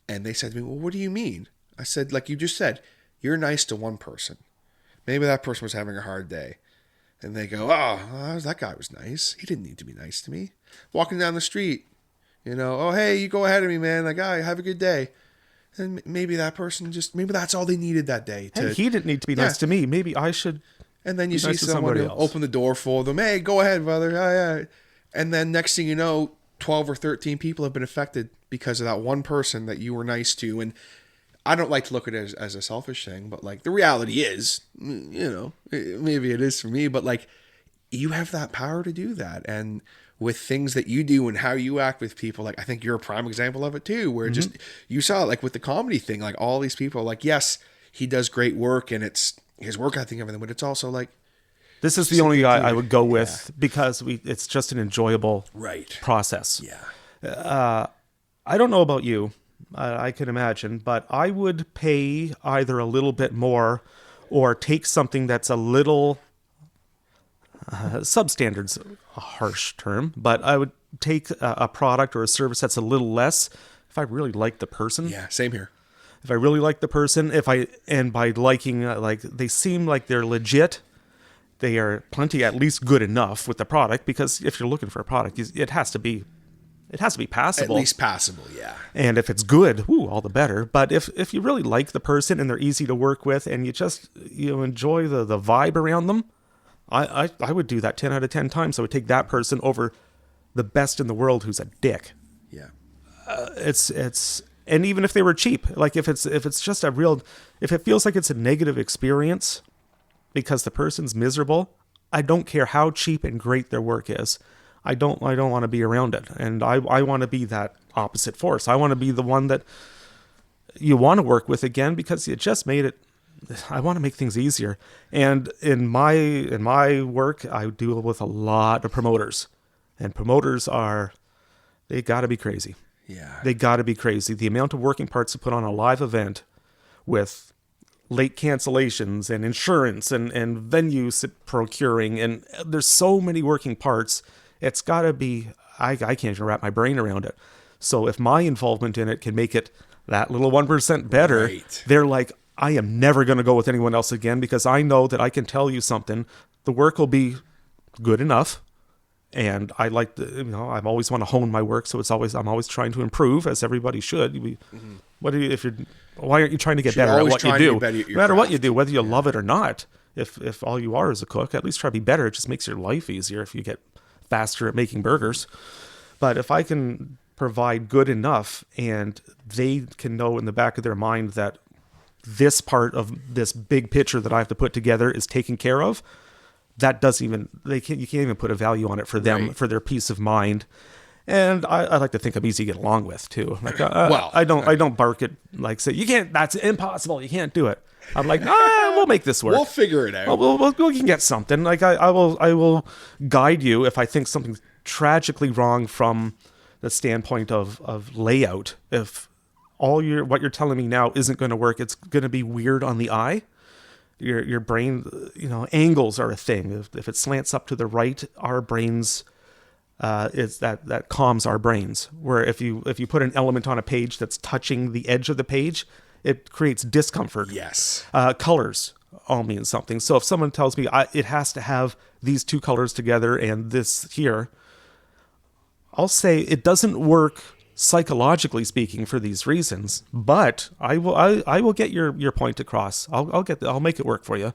And they said to me, well, what do you mean? I said, like you just said, you're nice to one person. Maybe that person was having a hard day. And they go, oh, that guy was nice. He didn't need to be nice to me. Walking down the street, you know, oh, hey, you go ahead of me, man. That guy, have a good day. And maybe that person maybe that's all they needed that day. Hey, he didn't need to be nice to me. Maybe I should. And then you see someone open the door for them. Hey, go ahead, brother. Yeah. And then next thing you know, 12 or 13 people have been affected because of that one person that you were nice to. And I don't like to look at it as a selfish thing, but like the reality is, you know, maybe it is for me, but like you have that power to do that. And with things that you do and how you act with people, like I think you're a prime example of it too, where just you saw it like with the comedy thing, like all these people, like, yes, he does great work and it's his work ethic and everything, but it's also like, this is the only guy I would go with because it's just an enjoyable process. Yeah. I don't know about you. I can imagine, but I would pay either a little bit more or take something that's a little substandard's a harsh term, but I would take a product or a service that's a little less if I really like the person. Yeah, same here. If I really like the person, and by liking, like they seem like they're legit, they are plenty at least good enough with the product, because if you're looking for a product, it has to be passable. At least passable, yeah. And if it's good, all the better. But if you really like the person and they're easy to work with and you enjoy the vibe around them, I would do that 10 out of 10 times. I would take that person over the best in the world who's a dick. Yeah. And even if they were cheap, like if it's just if it feels like it's a negative experience because the person's miserable, I don't care how cheap and great their work is. I don't want to be around it. And I want to be that opposite force. I want to be the one that you want to work with again because you just made it. I want to make things easier. And in my work, I deal with a lot of promoters. And promoters they got to be crazy. Yeah. They got to be crazy. The amount of working parts to put on a live event with late cancellations and insurance and venues procuring, and there's so many working parts. It's got to be, I can't even wrap my brain around it. So if my involvement in it can make it that little 1% better, they're like, I am never going to go with anyone else again because I know that I can tell you something. The work will be good enough. And I like I always want to hone my work. So I'm always trying to improve, as everybody should. Why aren't you trying to get better at what you do? No matter what you do, whether you love it or not, if all you are is a cook, at least try to be better. It just makes your life easier if you get faster at making burgers. But if I can provide good enough and they can know in the back of their mind that this part of this big picture that I have to put together is taken care of, that you can't even put a value on it for them, for their peace of mind. And I like to think I'm easy to get along with too. Like, I don't bark at, like, say, you can't, that's impossible, you can't do it. I'm like, we'll make this work. We'll figure it out. We can get something. Like I will guide you if I think something's tragically wrong from the standpoint of layout. If what you're telling me now isn't going to work, it's going to be weird on the eye. Your brain, angles are a thing. If it slants up to the right, our brains, that calms our brains. Where if you put an element on a page that's touching the edge of the page, it creates discomfort. Yes. Colors all mean something. So if someone tells me it has to have these two colors together and this here, I'll say it doesn't work psychologically speaking for these reasons, but I will get your point across. I'll make it work for you.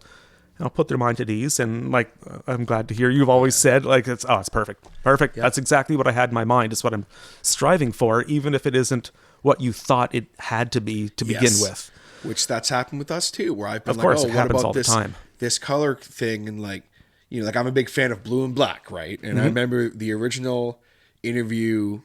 And I'll put their mind at ease. And like, I'm glad to hear you've always said like, it's perfect. Yep. That's exactly what I had in my mind. It's what I'm striving for, even if it isn't what you thought it had to be to begin with. Which that's happened with us too, where I've been Of like, course, oh, it what happens about all the time. this color thing? And like, you know, like I'm a big fan of blue and black, right? And I remember the original interview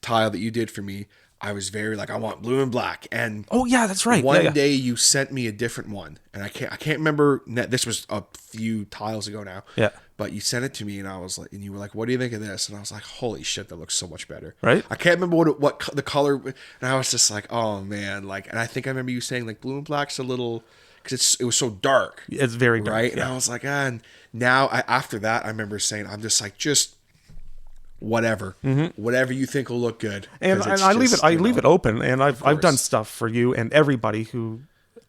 tile that you did for me, I was very like, I want blue and black. And Oh yeah, that's right. one day you sent me a different one, and I can't remember. This was a few tiles ago now. Yeah. But you sent it to me, and I was like, and you were like, "What do you think of this?" And I was like, "Holy shit, that looks so much better." Right. I can't remember what the color, and I was just like, "Oh man!" Like, and I think I remember you saying like blue and black's a little because it was so dark. It's very dark, right. yeah. And I was like, and now after that, I remember saying, I'm just like, just whatever, whatever you think will look good. And 'Cause it's I leave just, it. I you leave know, it open, and I've done course. stuff for you and everybody who,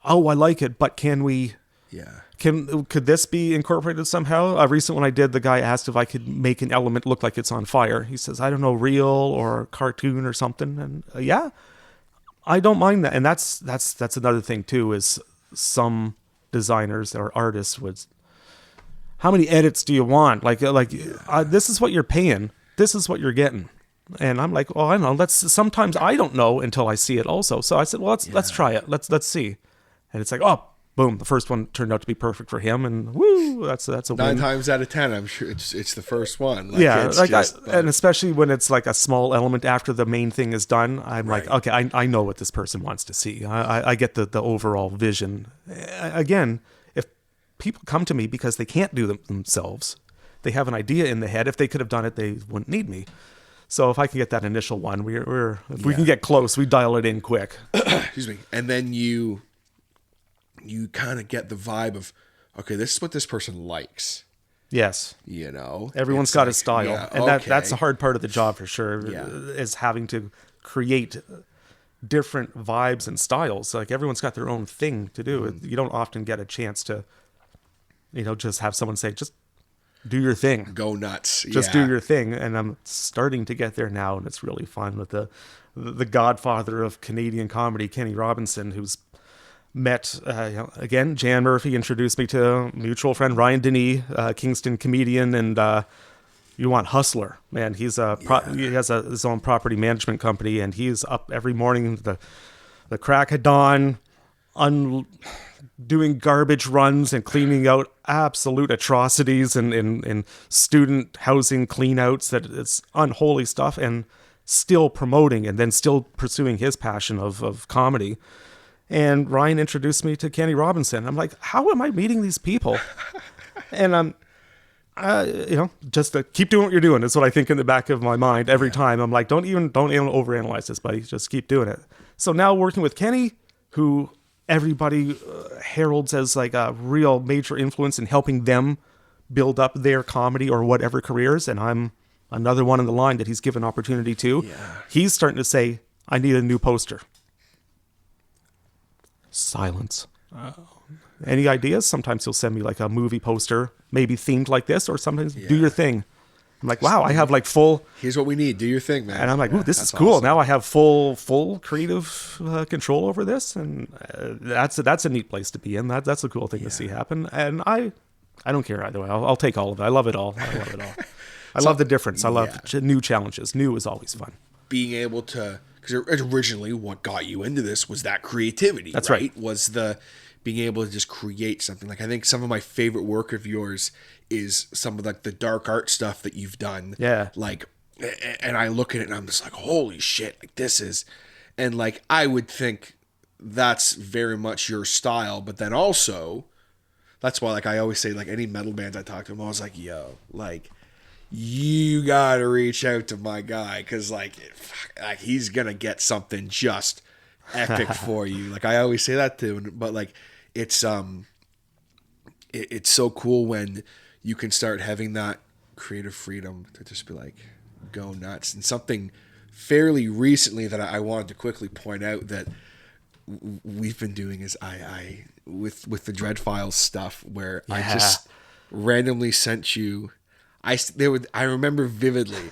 oh, I like it, but can we? Yeah. Could this be incorporated somehow? A recent one I did, the guy asked if I could make an element look like it's on fire. He says, I don't know, real or cartoon or something. And yeah, I don't mind that. And that's another thing too, is some designers or artists would, how many edits do you want? This is what you're paying. This is what you're getting. And I'm like, well, I don't know. Sometimes I don't know until I see it also. So I said, well, let's try it. Let's see. And it's like, oh, boom, the first one turned out to be perfect for him, and woo, that's a 9 win. times out of 10, I'm sure it's the first one. Like, Yeah, it's like just, and especially when it's like a small element after the main thing is done, I'm Right. like, okay, I know what this person wants to see. I get the overall vision. Again, if people come to me because they can't do them themselves, they have an idea in the head. If they could have done it, they wouldn't need me. So if I can get that initial one, if we can get close, we dial it in quick. excuse me, and then you kind of get the vibe of, okay, this is what this person likes. Yes. You know, Everyone's It's got like, a style, yeah, and okay. that's the hard part of the job for sure. Yeah. Is having to create different vibes and styles. Like everyone's got their own thing to do. You don't often get a chance to, just have someone say, just do your thing. Go nuts. Just do your thing. And I'm starting to get there now, and it's really fun with the godfather of Canadian comedy, Kenny Robinson, who's met again. Jan Murphy introduced me to a mutual friend, Ryan Denis, Kingston comedian, and you want Hustler, man. He has his own property management company, and he's up every morning the crack of dawn, doing garbage runs and cleaning out absolute atrocities in student housing cleanouts. That it's unholy stuff, and still promoting and then still pursuing his passion of comedy. And Ryan introduced me to Kenny Robinson. I'm like, how am I meeting these people? And just keep doing what you're doing is what I think in the back of my mind every time. I'm like, don't even overanalyze this, buddy. Just keep doing it. So now working with Kenny, who everybody heralds as like a real major influence in helping them build up their comedy or whatever careers. And I'm another one in the line that he's given opportunity to. Yeah. He's starting to say, I need a new poster. Silence. Any ideas? Sometimes he'll send me like a movie poster, maybe themed like this, or sometimes do your thing. I'm like, wow, I have like full. Here's what we need. Do your thing, man. And I'm like, ooh, this is that's cool. awesome. Now I have full creative control over this, and that's a neat place to be in. That's a cool thing to see happen. And I don't care either way. I'll take all of it. I love it all. I love it all. I love the difference. I love new challenges. New is always fun. Being able to, because originally what got you into this was that creativity. That's right. Was the being able to just create something. Like I think some of my favorite work of yours is some of like the dark art stuff that you've done. Yeah. Like, and I look at it and I'm just like, holy shit! Like this is, and like I would think that's very much your style, but then also, that's why like I always say like any metal bands I talk to them, I was like, yo, like. You gotta reach out to my guy because like he's gonna get something just epic for you. Like I always say that to him, but like it's it's so cool when you can start having that creative freedom to just be like go nuts. And something fairly recently that I wanted to quickly point out that we've been doing is I with the Dread Files stuff where I just randomly sent you. I remember vividly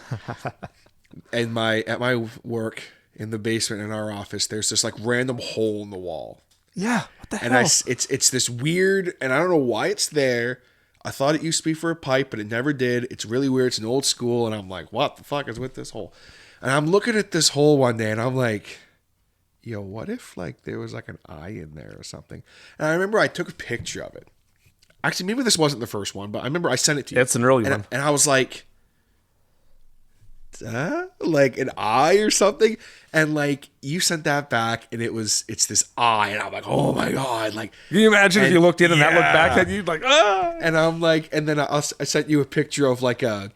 at my work in the basement in our office, there's this like random hole in the wall. Yeah, what the hell? And it's this weird, and I don't know why it's there. I thought it used to be for a pipe, but it never did. It's really weird. It's an old school, and I'm like, what the fuck is with this hole? And I'm looking at this hole one day, and I'm like, yo, what if like there was like an eye in there or something? And I remember I took a picture of it. Actually, maybe this wasn't the first one, but I remember I sent it to you. It's an early one. And I was like, like an eye or something? And like you sent that back and it's this eye. And I'm like, oh my God. Like, can you imagine if you looked in and that looked back at you? Like, And I'm like, and then I sent you a picture of like I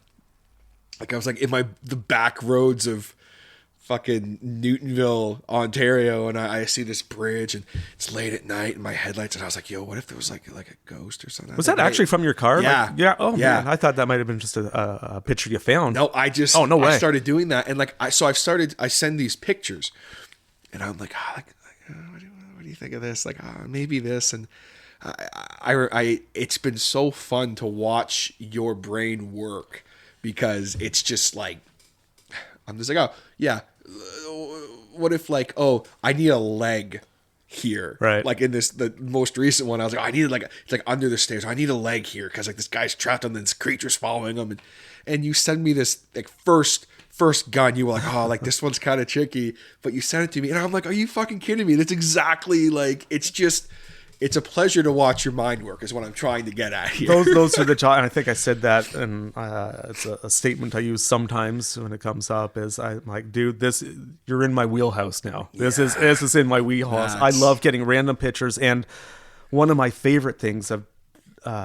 was like in the back roads of fucking Newtonville, Ontario, and I see this bridge and it's late at night and my headlights, and I was like, yo, what if there was like a ghost or something? Was that actually from your car? Yeah. Like, yeah. Oh yeah. Man, I thought that might have been just a picture you found. No, I just no way. I started doing that, and like I send these pictures, and I'm like, what do you think of this? Like, maybe this, and I it's been so fun to watch your brain work, because it's just like, I'm just like, oh yeah, what if like, oh, I need a leg here, right? Like in the most recent one, I was like, I needed it's like under the stairs, I need a leg here because like this guy's trapped and this creature's following him, and you send me this like first gun, you were like, oh, like this one's kind of tricky, but you sent it to me and I'm like, are you fucking kidding me? That's exactly like, it's a pleasure to watch your mind work is what I'm trying to get at here. Those are the and I think I said that, and it's a statement I use sometimes when it comes up, is I'm like, dude, you're in my wheelhouse now. This is in my wheelhouse. I love getting random pictures, and one of my favorite things of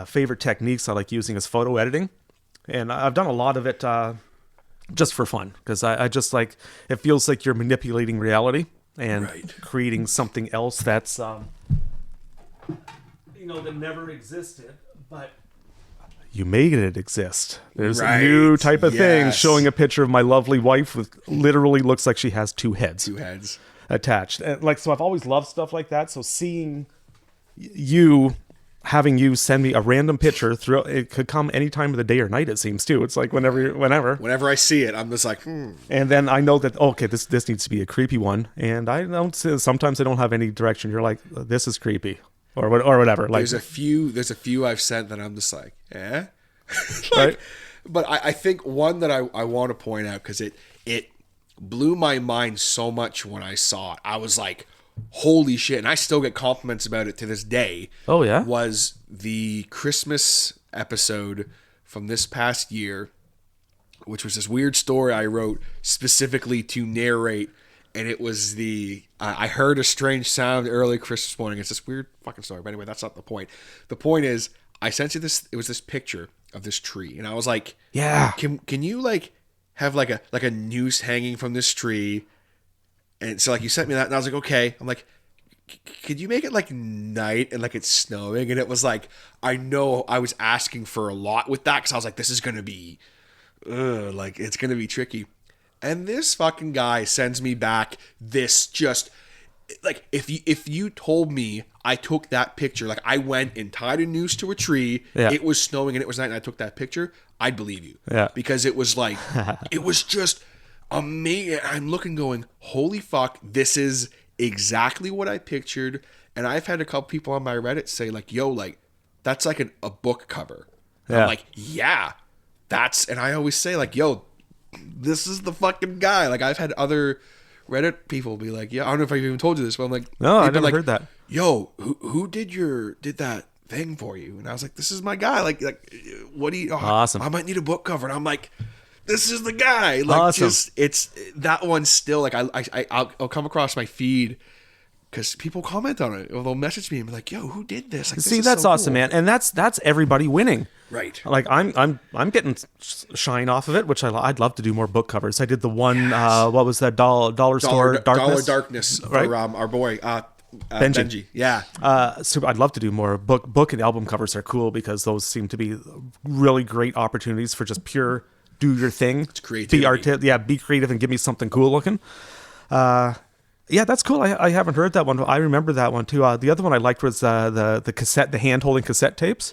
favorite techniques I like using is photo editing, and I've done a lot of it just for fun, because I just like, it feels like you're manipulating reality and creating something else that's that never existed, but you made it exist. There's a new type of thing, showing a picture of my lovely wife with literally looks like she has two heads attached. And like, so I've always loved stuff like that. So seeing having you send me a random picture through, it could come any time of the day or night, it seems too. It's like whenever I see it, I'm just like, And then I know that, okay, this needs to be a creepy one, and sometimes I don't have any direction. You're like, this is creepy. Or whatever. Like, there's a few I've sent that I'm just like, right? But I think one that I want to point out, because it blew my mind so much when I saw it. I was like, holy shit. And I still get compliments about it to this day. Oh, yeah? Was the Christmas episode from this past year, which was this weird story I wrote specifically to narrate. And it was I heard a strange sound early Christmas morning. It's this weird fucking story. But anyway, that's not the point. The point is, I sent you this. It was this picture of this tree, and I was like, yeah, can you like have like a noose hanging from this tree? And so like you sent me that, and I was like, okay. I'm like, could you make it like night and like it's snowing? And it was like, I know I was asking for a lot with that, because I was like, this is gonna be, like it's gonna be tricky. And this fucking guy sends me back this, just like, if you told me I took that picture, like I went and tied a noose to a tree, it was snowing and it was night, and I took that picture, I'd believe you. Yeah. Because it was like, it was just amazing. I'm looking going, holy fuck, this is exactly what I pictured. And I've had a couple people on my Reddit say like, yo, like that's like a book cover. Yeah. I'm like, yeah, and I always say like, yo, this is the fucking guy. Like I've had other Reddit people be like, yeah, I don't know if I've even told you this, but I'm like, no, I never heard that. Yo, who did that thing for you? And I was like, this is my guy. Like what do you? Oh, awesome. I might need a book cover. And I'm like, this is the guy. Like, awesome. It's that one still. Like I'll come across my feed, because people comment on it, or they'll message me and be like, yo, who did this? Like, see, that's so awesome, cool, man. And that's everybody winning. Right. Like I'm getting shine off of it, which I'd love to do more book covers. I did the one, what was that, dollar store darkness? Dollar Darkness, right? For our boy Benji. Yeah. So I'd love to do more book and album covers. Are cool, because those seem to be really great opportunities for just pure do your thing. It's creativity. Be creative and give me something cool looking. Yeah, that's cool. I haven't heard that one. I remember that one too. The other one I liked was the cassette, the hand holding cassette tapes.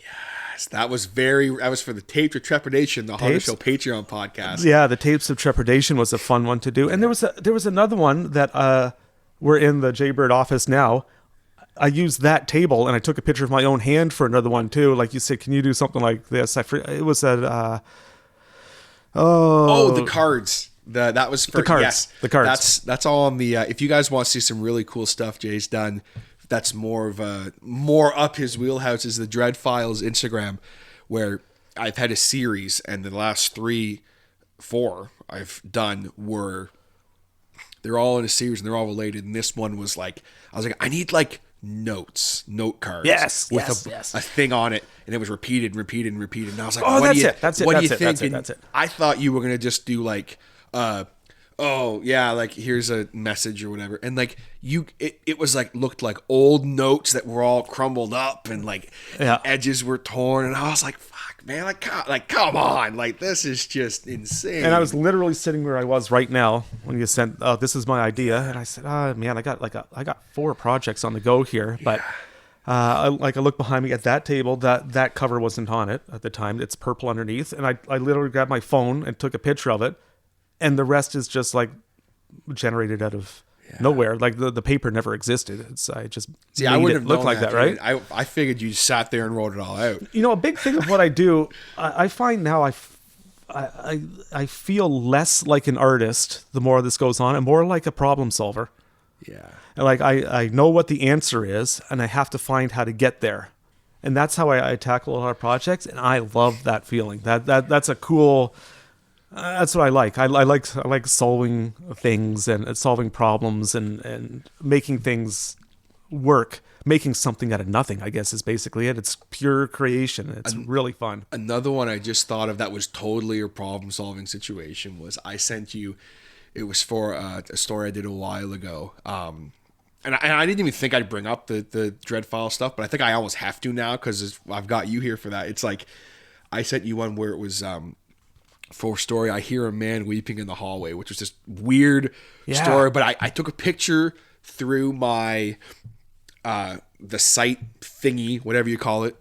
Yes, that was for the Tapes of Trepidation, the Harder Show Patreon podcast. Yeah, the Tapes of Trepidation was a fun one to do. And there was another one that we're in the Jaybird office now. I used that table and I took a picture of my own hand for another one too. Like you said, can you do something like this? It was that. The cards. That was for The cards. Yes, The cards. That's all on the. If you guys want to see some really cool stuff Jay's done, that's more up his wheelhouse is the Dread Files Instagram, where I've had a series, and the last 4 I've done they're all in a series and they're all related. And this one was like, I was like, I need like note cards. Yes, with yes. a thing on it, and it was repeated. And I was like, Oh, what that's do you, it. That's it. What That's do you it. think? That's it. And That's it. I thought you were gonna just do like, oh yeah, like here's a message or whatever, and like it was like looked like old notes that were all crumbled up and like edges were torn, and I was like, fuck man, like come on, like this is just insane. And I was literally sitting where I was right now when you sent, oh, this is my idea, and I said, oh man, I got 4 projects on the go here, but I look behind me at that table, that cover wasn't on it at the time. It's purple underneath, and I literally grabbed my phone and took a picture of it. And the rest is just like generated out of nowhere. Like the paper never existed. I just I wouldn't have look known like that, right? I figured you sat there and wrote it all out. You know, a big thing of what I do, I find now I feel less like an artist the more this goes on, and more like a problem solver. Yeah. And like I know what the answer is, and I have to find how to get there. And that's how I tackle a lot of projects, and I love that feeling. That's a cool. That's what I like. I like solving things and solving problems and making things work. Making something out of nothing, I guess, is basically it. It's pure creation. It's really fun. Another one I just thought of that was totally a problem-solving situation was I sent you. It was for a story I did a while ago. And I didn't even think I'd bring up the Dread File stuff, but I think I almost have to now because I've got you here for that. It's like I sent you one where it was for a story. I hear a man weeping in the hallway, which was this weird story. But I took a picture through my the site thingy, whatever you call it,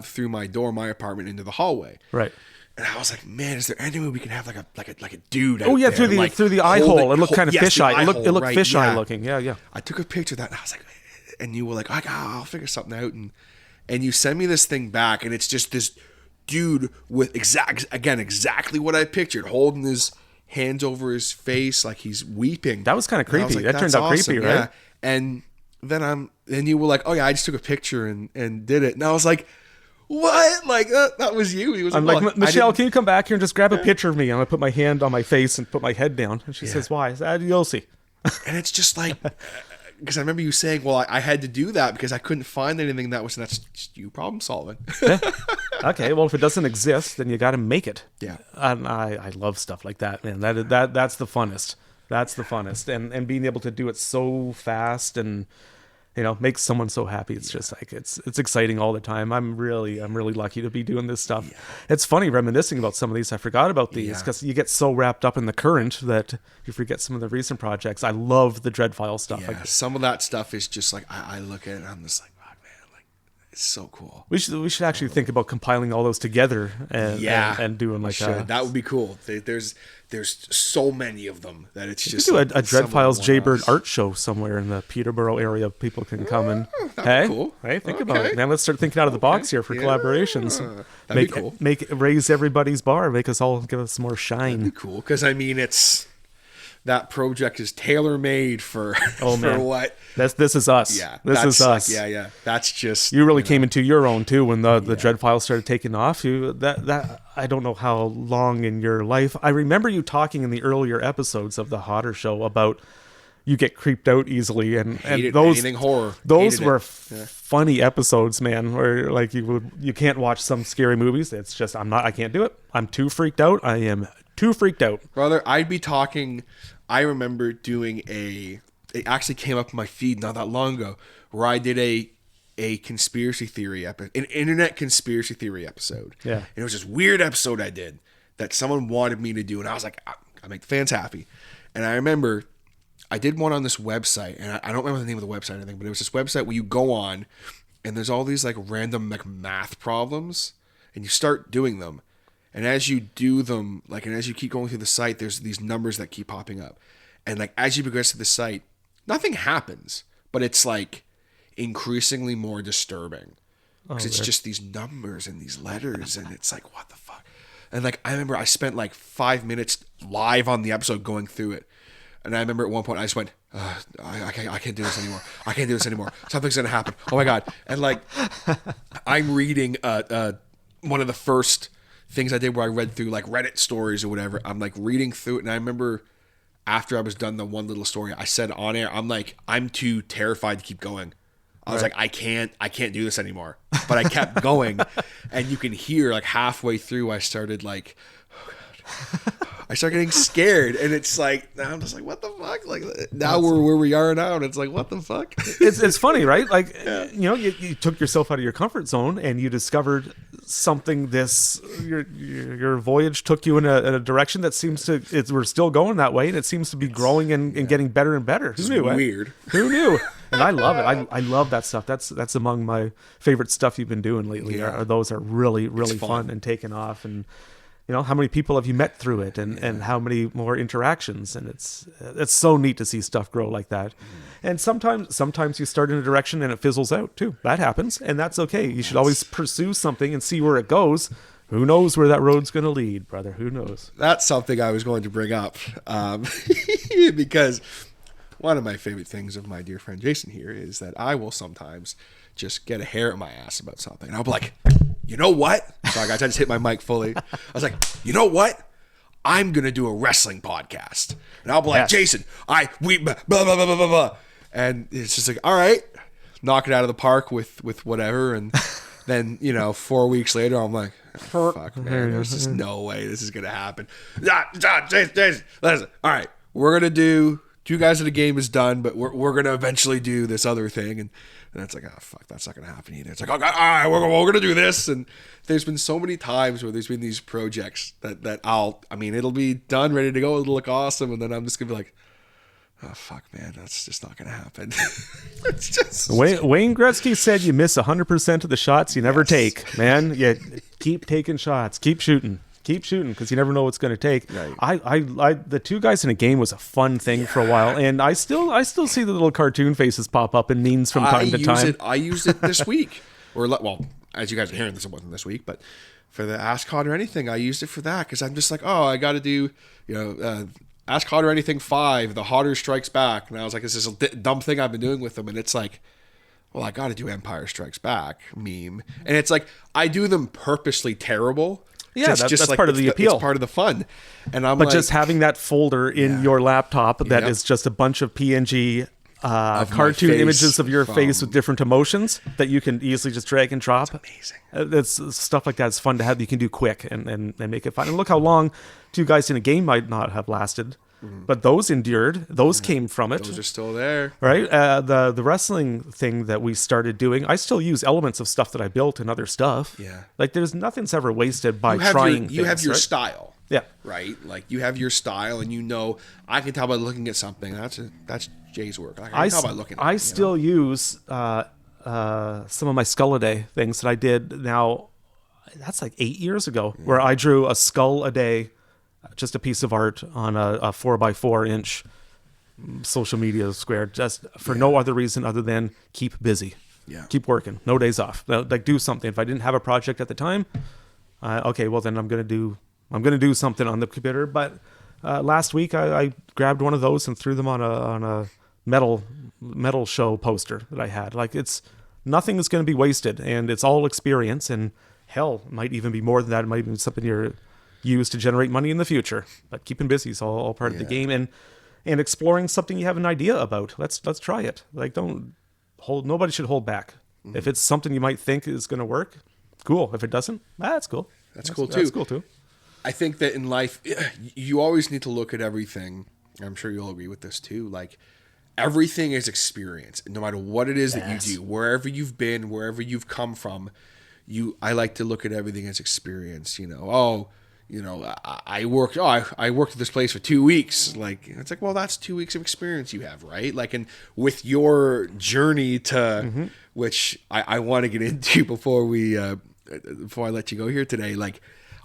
through my door, my apartment into the hallway. Right. And I was like, man, is there any way we can have like a dude? Oh yeah, out there, through the eye hole. It looked kind of fisheye. It looked right, fisheye looking. Yeah. I took a picture of that, and I was like, and you were like, I'll figure something out, and you send me this thing back, and it's just this dude with exactly what I pictured, holding his hands over his face like he's weeping. That was kind of creepy. Like, that turned out awesome. creepy, right? Yeah. And then you were like, oh yeah, I just took a picture and did it, and I was like, what? Like that was you? He was. I'm like, Michelle, can you come back here and just grab a picture of me? I'm gonna put my hand on my face and put my head down. And she says, why? I said, you'll see. And it's just like, because I remember you saying, well, I had to do that because I couldn't find anything that's just you problem solving. Okay, well, if it doesn't exist, then you got to make it. Yeah. And I love stuff like that, man. That's the funnest. That's the funnest. And being able to do it so fast and, you know, make someone so happy. It's just like, it's exciting all the time. I'm really lucky to be doing this stuff. Yeah. It's funny reminiscing about some of these. I forgot about these because you get so wrapped up in the current that you forget some of the recent projects. I love the Dread File stuff. Yeah, some of that stuff is just like, I look at it and I'm just like, oh man, like it's so cool. We should actually think about compiling all those together and doing like that. That would be cool. There's so many of them that it's just do a Dread Files Jaybird art show somewhere in the Peterborough area. People can come and cool. Hey, think about it, man. Let's start thinking out of the box here for collaborations. That'd be cool. Raise everybody's bar. Give us more shine. That'd be cool because I mean that project is tailor made for for what this is us. Yeah, this is us. Like, yeah. That's just you really came into your own too when the Dread Files started taking off. That I don't know how long in your life. I remember you talking in the earlier episodes of the Hodder Show about you get creeped out easily and those anything horror. Those were funny episodes, man. Where like you can't watch some scary movies. It's just I can't do it. I'm too freaked out. I am too freaked out. Brother, I'd be talking. I remember doing it actually came up in my feed not that long ago where I did a conspiracy theory episode, an internet conspiracy theory episode. Yeah. And it was this weird episode I did that someone wanted me to do. And I was like, I make the fans happy. And I remember I did one on this website, and I don't remember the name of the website or anything, but it was this website where you go on and there's all these like random like math problems and you start doing them. And as you do them, like, and as you keep going through the site, there's these numbers that keep popping up. And like, as you progress to the site, nothing happens, but it's like increasingly more disturbing. Because it's just these numbers and these letters, and it's like, what the fuck? And like, I remember I spent like 5 minutes live on the episode going through it. And I remember at one point I just went, I can't do this anymore. I can't do this anymore. Something's going to happen. Oh my God. And like, I'm reading one of the first things I did where I read through like Reddit stories or whatever. I'm like reading through it. And I remember after I was done the one little story, I said on air, I'm like, I'm too terrified to keep going. I was like, I can't do this anymore. But I kept going. And you can hear like halfway through, I started like, oh God. I start getting scared, and it's like, now I'm just like, what the fuck? Like, now we're where we are now, and it's like, what the fuck? It's funny, right? Like, you know, you took yourself out of your comfort zone, and you discovered something. Your voyage took you in a direction that seems to, we're still going that way, and it seems to be growing and getting better and better. Who knew? Weird. Who knew? And I love it. I love that stuff. That's among my favorite stuff you've been doing lately. Yeah. Those are really fun and taking off. And you know, how many people have you met through it, and how many more interactions? And it's so neat to see stuff grow like that. And sometimes you start in a direction and it fizzles out too. That happens, and that's okay. You should always pursue something and see where it goes. Who knows where that road's going to lead, brother? Who knows? That's something I was going to bring up because one of my favorite things of my dear friend Jason here is that I will sometimes just get a hair at my ass about something, and I'll be like, you know what? Sorry guys, I just hit my mic fully. I was like, you know what? I'm gonna do a wrestling podcast, and I'll be like, Jason, we blah blah blah blah blah blah, and it's just like, all right, knock it out of the park with whatever, and then 4 weeks later, I'm like, oh, fuck man, there's just no way this is gonna happen. Jason, listen, all right, we're gonna do Two Guys in a Game is done, but we're gonna eventually do this other thing, and it's like, oh fuck, that's not gonna happen either. It's like, okay, all right, we're gonna do this, and there's been so many times where there's been these projects that it'll be done, ready to go, it'll look awesome, and then I'm just gonna be like, oh fuck, man, that's just not gonna happen. It's just Wayne Gretzky said, you miss 100% of the shots you never take, man. You keep taking shots, keep shooting, because you never know what's going to take. Right. The Two Guys in a Game was a fun thing for a while, and I still see the little cartoon faces pop up in memes from time to time. I used it this week, well, as you guys are hearing this, it wasn't this week, but for the Ask Hot or Anything, I used it for that because I'm just like, oh, I got to do, Ask Hot or Anything 5, The Hotter Strikes Back, and I was like, this is a dumb thing I've been doing with them, and it's like, well, I got to do Empire Strikes Back meme, and it's like I do them purposely terrible. Yeah, that's like, part of the appeal. It's part of the fun. And just having that folder in your laptop that is just a bunch of PNG cartoon images of your face with different emotions that you can easily just drag and drop. It's amazing. It's stuff like that. It's fun to have. You can do quick and make it fun. And look how long Two Guys in a Game might not have lasted. But those endured. Those came from it. Those are still there. Right? The wrestling thing that we started doing, I still use elements of stuff that I built and other stuff. Yeah. Like nothing's ever wasted by trying things. You have your right? style. Yeah. Right? Like you have your style, and I can tell by looking at something. That's Jay's work. I can tell by looking at it. I still use some of my Skull-A-Day things that I did now. That's like 8 years ago, where I drew a skull a day, just a piece of art on a 4x4 inch social media square, just for no other reason other than keep busy. Yeah. Keep working. No days off. Like do something. If I didn't have a project at the time, okay, well then I'm gonna do something on the computer. But last week I grabbed one of those and threw them on a metal show poster that I had. Like nothing is gonna be wasted, and it's all experience, and hell, it might even be more than that. It might be something you're use to generate money in the future. But keeping busy is all part of the game, and exploring something you have an idea about. Let's try it. Like nobody should hold back. If it's something you might think is going to work, cool. If it doesn't, that's cool. That's cool too. That's cool too. I think that in life, you always need to look at everything. I'm sure you'll agree with this too. Like everything is experience, no matter what it is that you do, wherever you've been, wherever you've come from. I like to look at everything as experience. I worked at this place for 2 weeks. Like, it's like, well, that's 2 weeks of experience you have, right? Like, and with your journey to, which I want to get into before I let you go here today, like,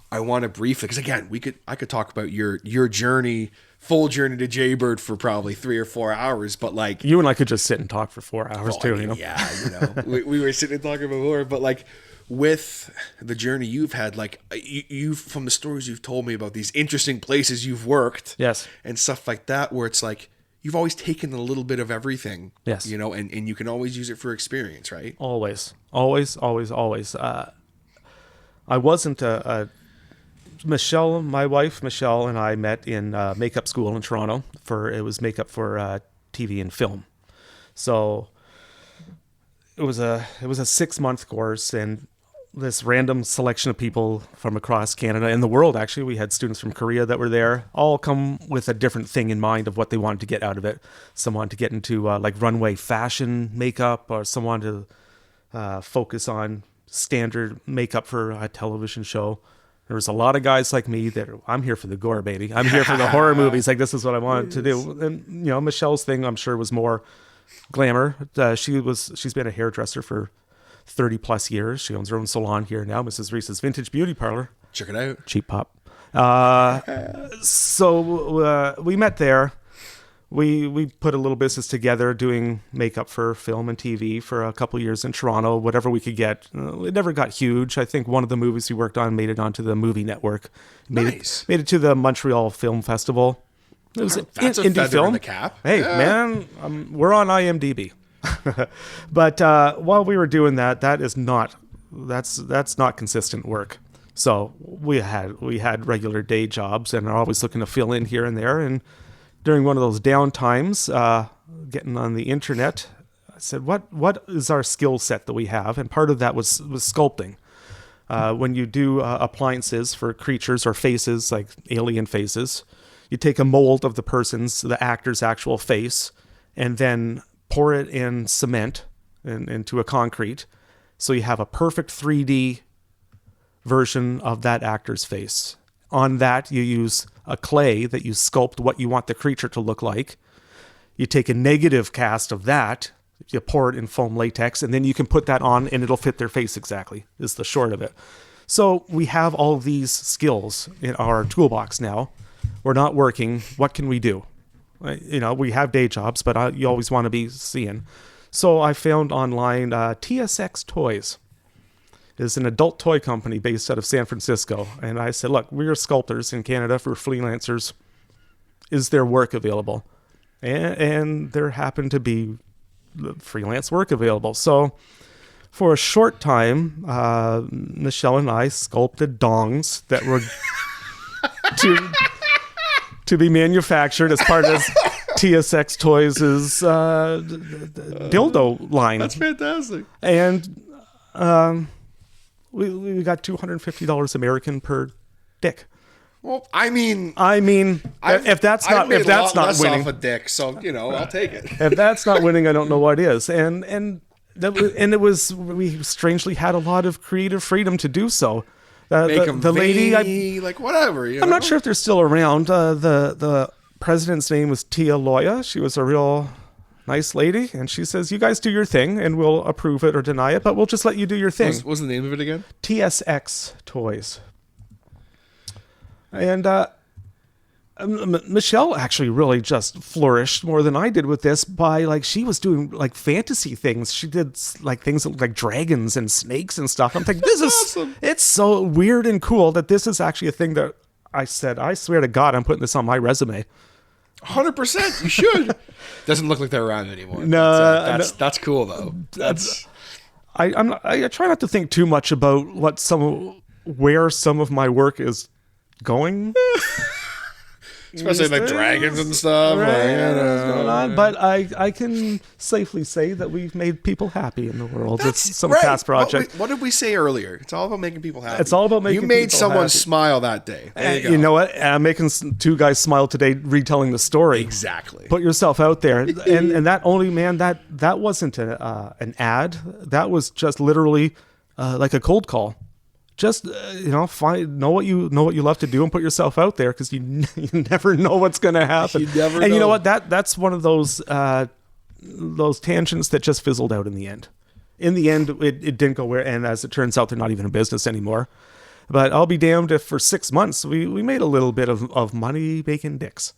I want to briefly, because again, I could talk about your journey, full journey to Jaybird for probably 3 or 4 hours, but like, you and I could just sit and talk for 4 hours too. Yeah, we were sitting and talking before, but like, with the journey you've had, like you from the stories you've told me about these interesting places you've worked, Yes. and stuff like that, where it's like you've always taken a little bit of everything, Yes. you know, and you can always use it for experience, right? Always. I wasn't Michelle, my wife, Michelle, and I met in makeup school in Toronto. It was makeup for TV and film. So it was a 6-month course, and this random selection of people from across Canada and the world. Actually, we had students from Korea that were there, all come with a different thing in mind of what they wanted to get out of it. Some wanted to get into like runway fashion makeup, or some wanted to focus on standard makeup for a television show. There was a lot of guys like me that I'm here for the gore, baby. I'm here for the horror movies. Like, this is what I wanted to do. And, you know, Michelle's thing, I'm sure, was more glamour. She's been a hairdresser for 30 plus years. She owns her own salon here now, Mrs. Rees's Vintage Beauty Parlor. Check it out. Cheap pop. So we met there. We put a little business together doing makeup for film and TV for a couple of years in Toronto, whatever we could get. It never got huge. I think one of the movies we worked on made it onto the movie network. Made it to the Montreal Film Festival. It was That's a indie feather film. in the cap. Hey, Yeah. man, we're on IMDb. But while we were doing that, that's not consistent work. So we had regular day jobs and are always looking to fill in here and there. And during one of those down times, getting on the internet, I said, what is our skill set that we have? And part of that was sculpting. When you do appliances for creatures or faces, like alien faces, you take a mold of the actor's actual face, and then pour it in cement into a concrete. So you have a perfect 3D version of that actor's face. On that, you use a clay that you sculpt what you want the creature to look like. You take a negative cast of that, you pour it in foam latex, and then you can put that on and it'll fit their face exactly, is the short of it. So we have all these skills in our toolbox now. We're not working. What can we do? You know, we have day jobs, but you always want to be seeing. So I found online TSX Toys is an adult toy company based out of San Francisco. And I said, look, we're sculptors in Canada for freelancers. Is there work available? And there happened to be freelance work available. So for a short time, Michelle and I sculpted dongs that were to be manufactured as part of TSX Toys' dildo line. That's fantastic. And we got $250 American per dick. Well, I mean, if that's not winning, off a dick, so you know, I'll take it. If that's not winning, I don't know what is. And it was, we strangely had a lot of creative freedom to do so. Make them the lady, veiny, like whatever. I'm not sure if they're still around. The president's name was Tia Loya. She was a real nice lady, and she says, "You guys do your thing, and we'll approve it or deny it, but we'll just let you do your thing." What's the name of it again? TSX Toys. And Michelle actually really just flourished more than I did with this by, like, she was doing like fantasy things. She did like things like dragons and snakes and stuff. I'm thinking, this is awesome. It's so weird and cool that this is actually a thing that I said, I swear to God, I'm putting this on my resume. 100%. You should. Doesn't look like they're around anymore. No, that's cool though. I try not to think too much about where some of my work is going. Especially like dragons and stuff. Right, what's going on. But I can safely say that we've made people happy in the world with some right. past projects. What did we say earlier? It's all about making people happy. It's all about making You made people someone happy. smile that day. There you go. You know what? I'm making two guys smile today retelling the story. Exactly. Put yourself out there. And that only, man, that wasn't an ad. That was just literally like a cold call. Just know what you love to do and put yourself out there, because you never know what's going to happen. You never and know. you know what? That's one of those tangents that just fizzled out in the end. In the end, it didn't go where. And as it turns out, they're not even in business anymore. But I'll be damned if for 6 months we made a little bit of money making dicks.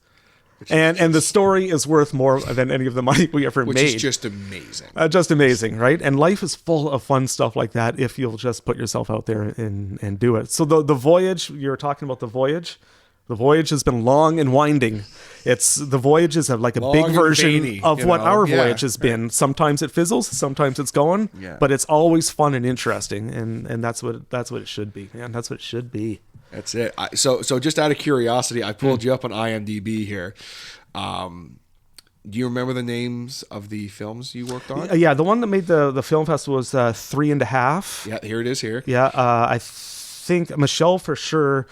And the story is worth more than any of the money we ever which made. is just amazing. Just amazing, right? And life is full of fun stuff like that if you'll just put yourself out there and do it. So the voyage, you're talking about the voyage. The voyage has been long and winding. The voyage is like a Long big and version veiny, of what our voyage has right. been. Sometimes it fizzles, sometimes it's going, but it's always fun and interesting, and that's what it should be. Man, that's what it should be. That's it. So just out of curiosity, I pulled you up on IMDb here. Do you remember the names of the films you worked on? Yeah, the one that made the film festival was 3.5. Yeah, here it is here. Yeah, I think Michelle for sure.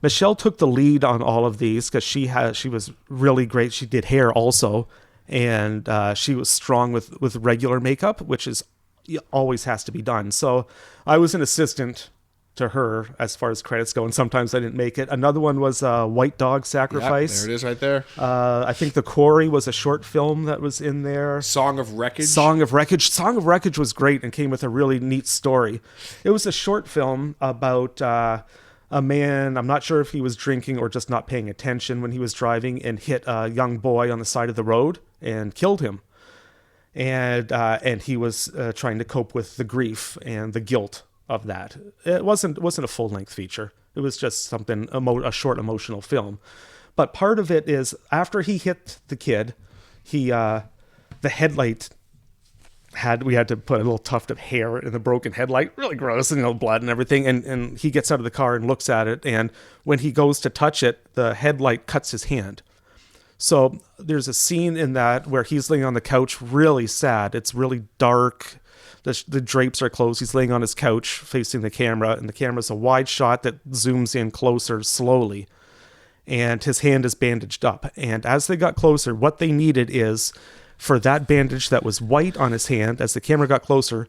Michelle took the lead on all of these because she was really great. She did hair also, and she was strong with regular makeup, which always has to be done. So I was an assistant to her as far as credits go, and sometimes I didn't make it. Another one was White Dog Sacrifice. Yep, there it is right there. I think The Quarry was a short film that was in there. Song of Wreckage. Song of Wreckage was great and came with a really neat story. It was a short film about a man, I'm not sure if he was drinking or just not paying attention when he was driving, and hit a young boy on the side of the road and killed him. And he was trying to cope with the grief and the guilt of that. It wasn't a full-length feature. It was just something, a short emotional film. But part of it is after he hit the kid, the headlight we had to put a little tuft of hair in the broken headlight, really gross, and blood and everything. And he gets out of the car and looks at it. And when he goes to touch it, the headlight cuts his hand. So there's a scene in that where he's laying on the couch, really sad. It's really dark. The drapes are closed. He's laying on his couch facing the camera, and the camera's a wide shot that zooms in closer slowly. And his hand is bandaged up. And as they got closer, what they needed is for that bandage that was white on his hand, as the camera got closer,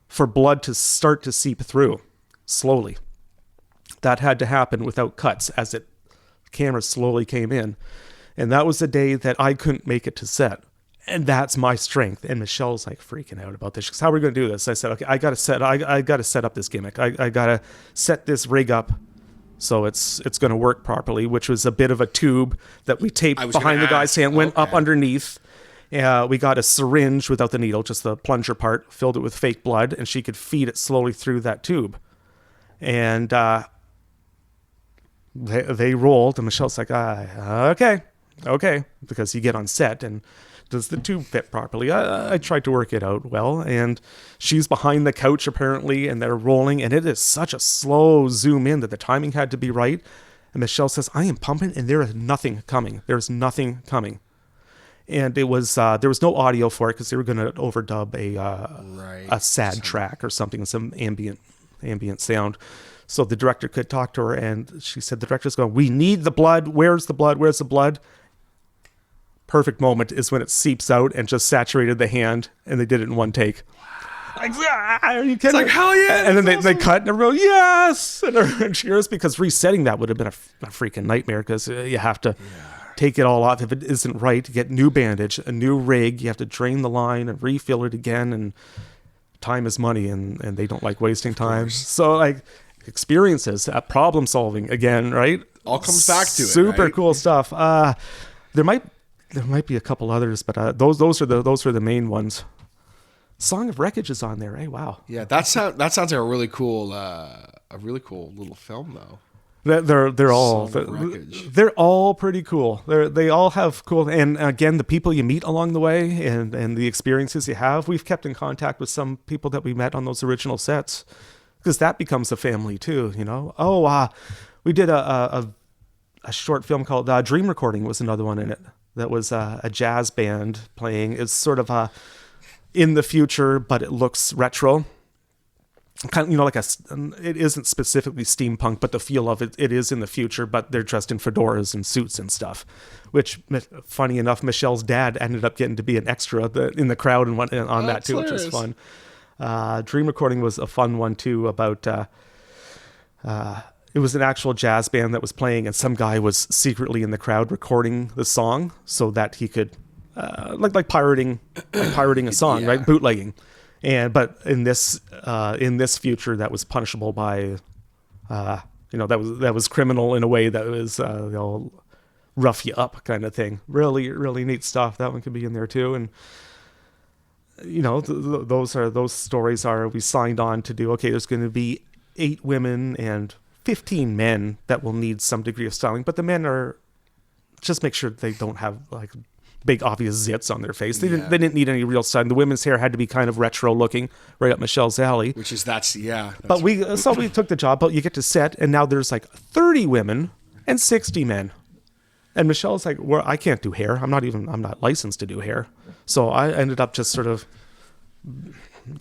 for blood to start to seep through slowly. That had to happen without cuts as the camera slowly came in. And that was the day that I couldn't make it to set. And that's my strength. And Michelle's like freaking out about this. She goes, how are we going to do this? I said, okay, I got to set up this gimmick. I got to set this rig up so it's going to work properly, which was a bit of a tube that we taped behind the guy's hand, went up underneath. We got a syringe without the needle, just the plunger part, filled it with fake blood, and she could feed it slowly through that tube. And they rolled, and Michelle's like, okay, because you get on set, and does the tube fit properly? I tried to work it out well, and she's behind the couch apparently, and they're rolling, and it is such a slow zoom in that the timing had to be right. And Michelle says, I am pumping, and there is nothing coming. There's nothing coming. And it was there was no audio for it because they were going to overdub a sad track or something, some ambient sound. So the director could talk to her, and she said, the director's going, we need the blood. Where's the blood? Where's the blood? Perfect moment is when it seeps out and just saturated the hand, and they did it in one take. Like, are you kidding? It's like, hell yeah. And then they cut, and everyone goes, yes! And everyone cheers, because resetting that would have been a freaking nightmare, because you have to take it all off. If it isn't right, get new bandage, a new rig, you have to drain the line and refill it again, and time is money, and they don't like wasting time. So, like, experiences, problem solving again, right? All comes back to it. Super right? cool stuff. There might be a couple others, but those are the main ones. Song of Wreckage is on there. Hey, wow. Yeah, that sounds like a really cool little film though. They're all pretty cool. They all have cool, and again, the people you meet along the way and the experiences you have. We've kept in contact with some people that we met on those original sets, because that becomes a family too, you know. We did a short film called Dream Recording was another one in it. That was a jazz band playing. It's sort of in the future, but it looks retro. Kind of, you know, it isn't specifically steampunk, but the feel of it is in the future, but they're dressed in fedoras and suits and stuff, which, funny enough, Michelle's dad ended up getting to be an extra in the crowd and on that too, which was fun. Dream Recording was a fun one too, about it was an actual jazz band that was playing, and some guy was secretly in the crowd recording the song so that he could like pirating a song, right? Bootlegging. But in this future, that was punishable by, that was criminal in a way that was rough you up kind of thing. Really, really neat stuff. That one could be in there too. And you know, those stories are, we signed on to do, okay, there's going to be 8 women and 15 men that will need some degree of styling, but the men are, just make sure they don't have like big obvious zits on their face. They didn't need any real styling. The women's hair had to be kind of retro looking, right up Michelle's alley. Which is, but we took the job, but you get to set, and now there's like 30 women and 60 men. And Michelle's like, well, I can't do hair. I'm not licensed to do hair. So I ended up just sort of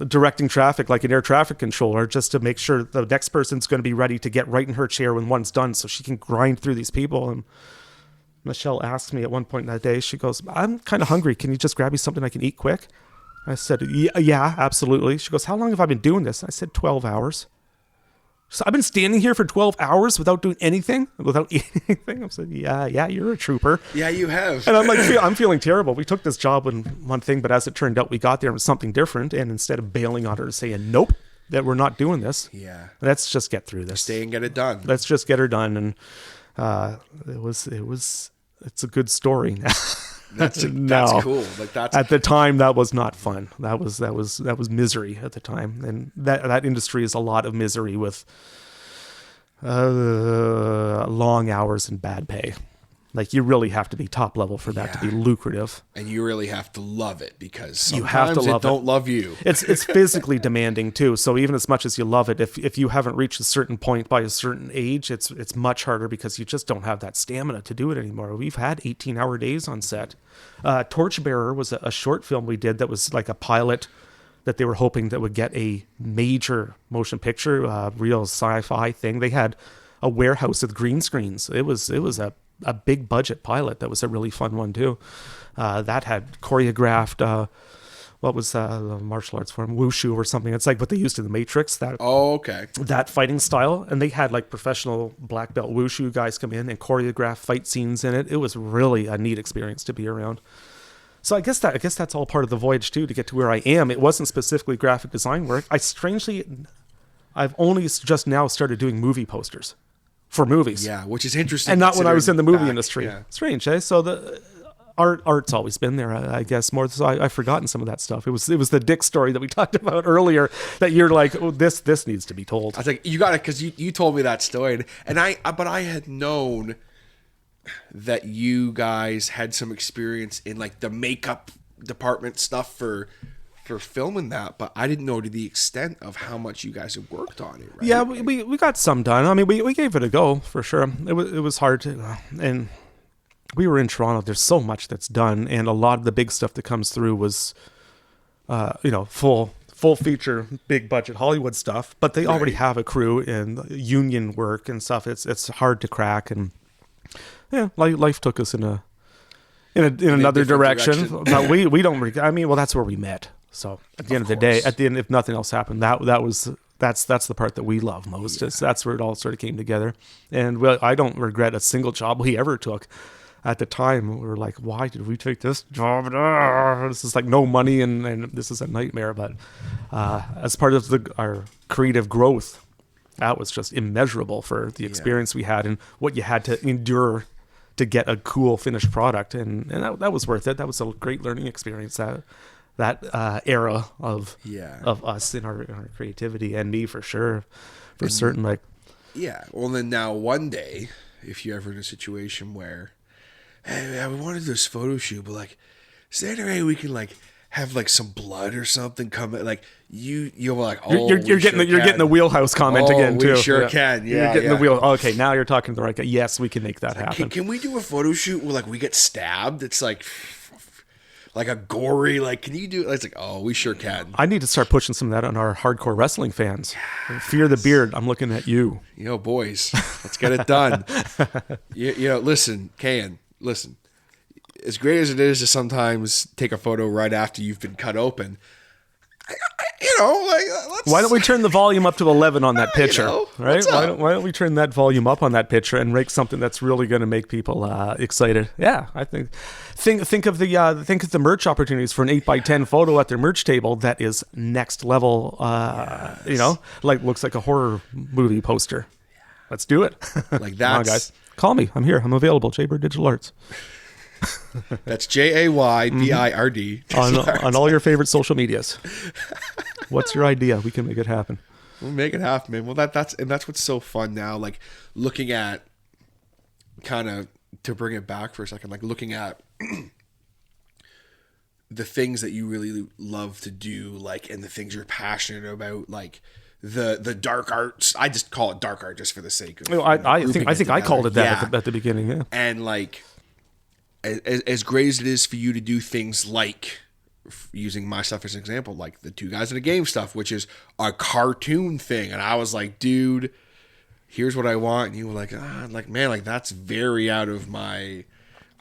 directing traffic like an air traffic controller, just to make sure the next person's going to be ready to get right in her chair when one's done, so she can grind through these people. And Michelle asked me at one point in that day, she goes, I'm kind of hungry. Can you just grab me something I can eat quick? I said, yeah, absolutely. She goes, how long have I been doing this? I said, 12 hours. So I've been standing here for 12 hours without doing anything, without eating anything. I said, yeah, you're a trooper. Yeah, you have. And I'm like, I'm feeling terrible. We took this job in one thing, but as it turned out, we got there with something different. And instead of bailing on her and saying, nope, that we're not doing this. Yeah. Let's just get through this. Stay and get it done. Let's just get her done. And it's a good story. That's cool. Like, that's at the time, that was not fun. That was misery at the time, and that industry is a lot of misery with long hours and bad pay. Like, you really have to be top level for that to be lucrative, and you really have to love it, because sometimes you have to love don't love you. It's physically demanding too. So even as much as you love it, if you haven't reached a certain point by a certain age, it's much harder, because you just don't have that stamina to do it anymore. We've had 18-hour days on set. Torchbearer was a short film we did that was like a pilot that they were hoping that would get a major motion picture, real sci-fi thing. They had a warehouse with green screens. It was a big budget pilot that was a really fun one too. That had choreographed what was the martial arts form, wushu or something. It's like what they used in the Matrix. That fighting style, and they had like professional black belt wushu guys come in and choreograph fight scenes in it. It was really a neat experience to be around. So I guess that's all part of the voyage too, to get to where I am. It wasn't specifically graphic design work. I've only just now started doing movie posters for movies. Yeah, which is interesting. And not when I was in the movie back, industry. Yeah. Strange, eh? So the art's always been there, I guess, more. So I've forgotten some of that stuff. It was the Dick story that we talked about earlier that you're like, oh, this needs to be told. I think you got it, because you told me that story, but I had known that you guys had some experience in like the makeup department stuff for filming that, but I didn't know to the extent of how much you guys have worked on it. Right? Yeah, we got some done. I mean, we gave it a go for sure. It was hard to, and we were in Toronto. There's so much that's done, and a lot of the big stuff that comes through was, full feature, big budget Hollywood stuff. But they already have a crew and union work and stuff. It's hard to crack, and yeah, life took us in another direction. But we don't. I mean, well, that's where we met. So at the end of the day, if nothing else happened, that's the part that we love most. Yeah. That's where it all sort of came together. And I don't regret a single job we ever took. At the time, we were like, why did we take this job? This is like no money, and this is a nightmare. But as part of our creative growth, that was just immeasurable for the experience we had and what you had to endure to get a cool finished product. And that was worth it. That was a great learning experience. That era of us in our creativity, and me for sure, certain. Like, yeah. Well, then now one day, if you're ever in a situation where, hey, we want to do this photo shoot, but like, is there any way we can like have like some blood or something come in? Like you're like, oh, you're getting the wheelhouse comment again too. We sure can. Yeah, you're getting the wheel. Okay, now you're talking to the right guy. Yes, we can make that happen. Can we do a photo shoot where like we get stabbed? It's like a gory, like, can you do it? It's like, oh, we sure can. I need to start pushing some of that on our hardcore wrestling fans. Yes. Fear the beard. I'm looking at you. Boys, let's get it done. Listen, listen. As great as it is to sometimes take a photo right after you've been cut open, why don't we turn the volume up to 11 on that picture, right? Why don't we turn that volume up on that picture and make something that's really going to make people excited? Yeah, I think of the merch opportunities for an 8x10 photo at their merch table that is next level. Like looks like a horror movie poster. Let's do it. Like that, guys. call me. I'm here. I'm available. Jaybird Digital Arts. That's Jaybird on all your favorite social medias. What's your idea? We can make it happen. We'll make it happen, man. Well, that's what's so fun now. Like looking at, kind of to bring it back for a second, like looking at the things that you really love to do, like, and the things you're passionate about, like the dark arts. I just call it dark art just for the sake of. I think I called it that at the beginning. Yeah. And like, as great as it is for you to do things like, using my stuff as an example, like the Two Guys in a Game stuff, which is a cartoon thing, and I was like, dude, here's what I want, and you were like, man, like that's very out of my.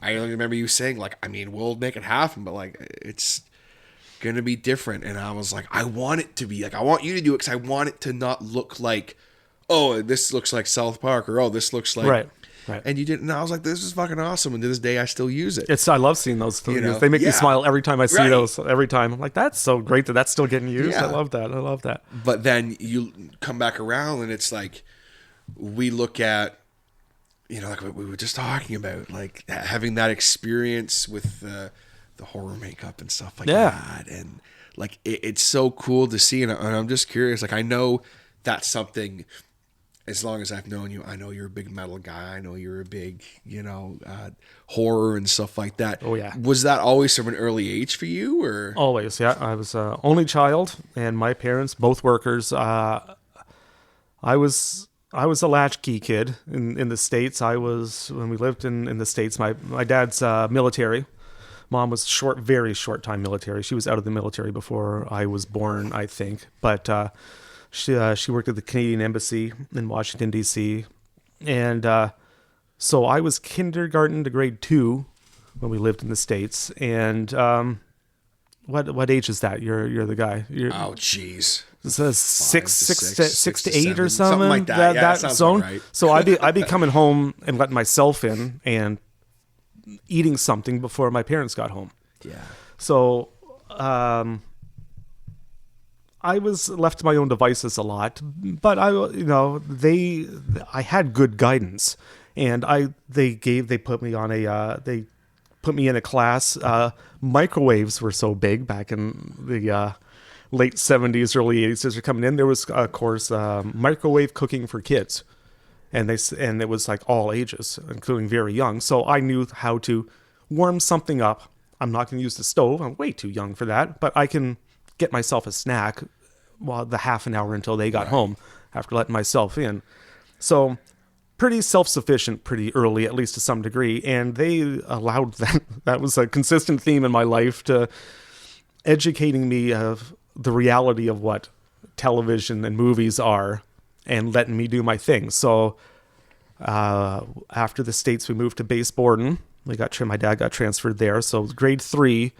I only remember you saying, like, I mean, we'll make it happen, but like it's gonna be different. And I was like, I want it to be like, I want you to do it because I want it to not look like, oh, this looks like South Park, or oh, this looks like right. And you didn't. And I was like, this is fucking awesome. And to this day, I still use it. I love seeing those. They make me smile every time I see those. Every time I'm like, that's so great that that's still getting used. I love that. But then you come back around, and it's like we look at. Like what we were just talking about, like having that experience with the horror makeup and stuff like that. And like, it's so cool to see. And I'm just curious, like, I know that's something, as long as I've known you, I know you're a big metal guy. I know you're a big, horror and stuff like that. Oh yeah. Was that always from an early age for you, or? Always. Yeah. I was only child, and my parents, both workers. I was a latchkey kid in the States. When we lived in the States, my dad's military. Mom was very short time military. She was out of the military before I was born, I think. But she worked at the Canadian Embassy in Washington, D.C. And so I was kindergarten to grade 2 when we lived in the States. And what age is that? You're the guy. Oh, jeez. So six to eight or something like that. That zone. Right. So I'd be coming home and letting myself in and eating something before my parents got home. Yeah. So I was left to my own devices a lot, but I had good guidance, and they put me in a class. Microwaves were so big back in the late 70s, early 80s as they're coming in. There was a course, microwave cooking for kids, and it was like all ages, including very young. So I knew how to warm something up. I'm not going to use the stove. I'm way too young for that, but I can get myself a snack while the half an hour until they got home after letting myself in. So pretty self-sufficient pretty early, at least to some degree, and they allowed that. That was a consistent theme in my life, to educating me of the reality of what television and movies are and letting me do my thing. So after the States, we moved to Base Borden. My dad got transferred there. So grade 3,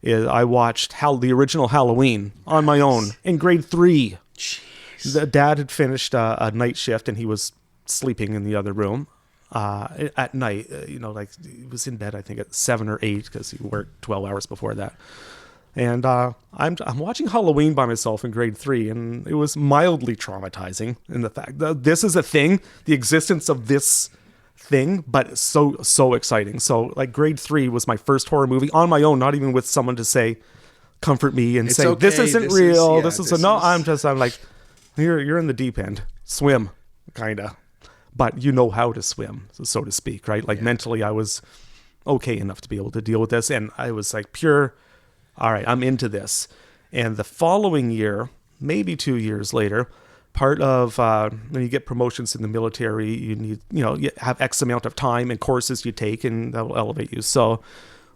I watched the original Halloween on my own in grade 3. Jeez. The dad had finished a night shift, and he was sleeping in the other room at night. He was in bed, I think, at 7 or 8 because he worked 12 hours before that. And I'm watching Halloween by myself in grade 3, and it was mildly traumatizing in the fact that this is a thing, the existence of this thing, but so exciting. So like grade 3 was my first horror movie on my own, not even with someone to say, comfort me and say, okay, this isn't real. I'm like, you're in the deep end. Swim, kind of. But you know how to swim, so to speak, right? Like mentally I was okay enough to be able to deal with this. And I was like all right, I'm into this. And the following year, maybe 2 years later, part of when you get promotions in the military, you need, you have X amount of time and courses you take, and that will elevate you. So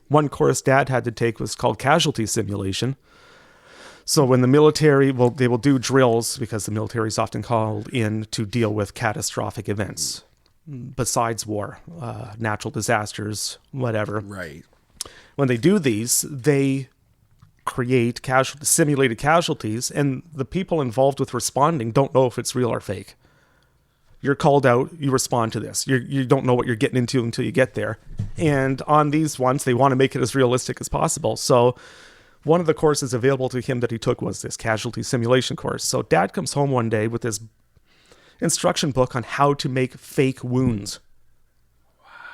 one course Dad had to take was called casualty simulation. So when the military, they will do drills, because the military is often called in to deal with catastrophic events besides war, natural disasters, whatever. Right. When they do these, they create simulated casualties, and the people involved with responding don't know if it's real or fake. You're called out, you respond to this. You don't know what you're getting into until you get there. And on these ones, they want to make it as realistic as possible. So one of the courses available to him that he took was this casualty simulation course. So Dad comes home one day with this instruction book on how to make fake wounds.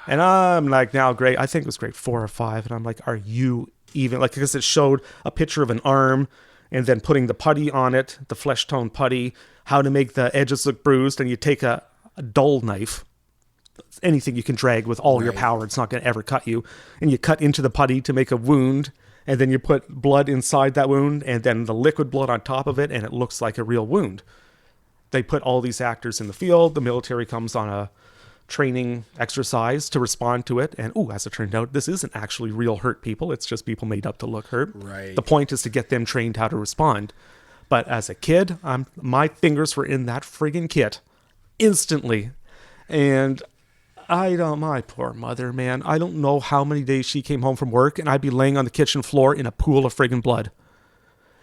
And I'm like, now grade, I think it was grade 4 or 5. And I'm like, are you even, like, because it showed a picture of an arm and then putting the putty on it, the flesh tone putty, how to make the edges look bruised. And you take a dull knife, anything you can drag with all your power, it's not going to ever cut you. And you cut into the putty to make a wound. And then you put blood inside that wound and then the liquid blood on top of it. And it looks like a real wound. They put all these actors in the field. The military comes on a training exercise to respond to it. And, as it turned out, this isn't actually real hurt people. It's just people made up to look hurt. Right. The point is to get them trained how to respond. But as a kid, my fingers were in that friggin' kit instantly. And my poor mother, man, I don't know how many days she came home from work and I'd be laying on the kitchen floor in a pool of friggin' blood.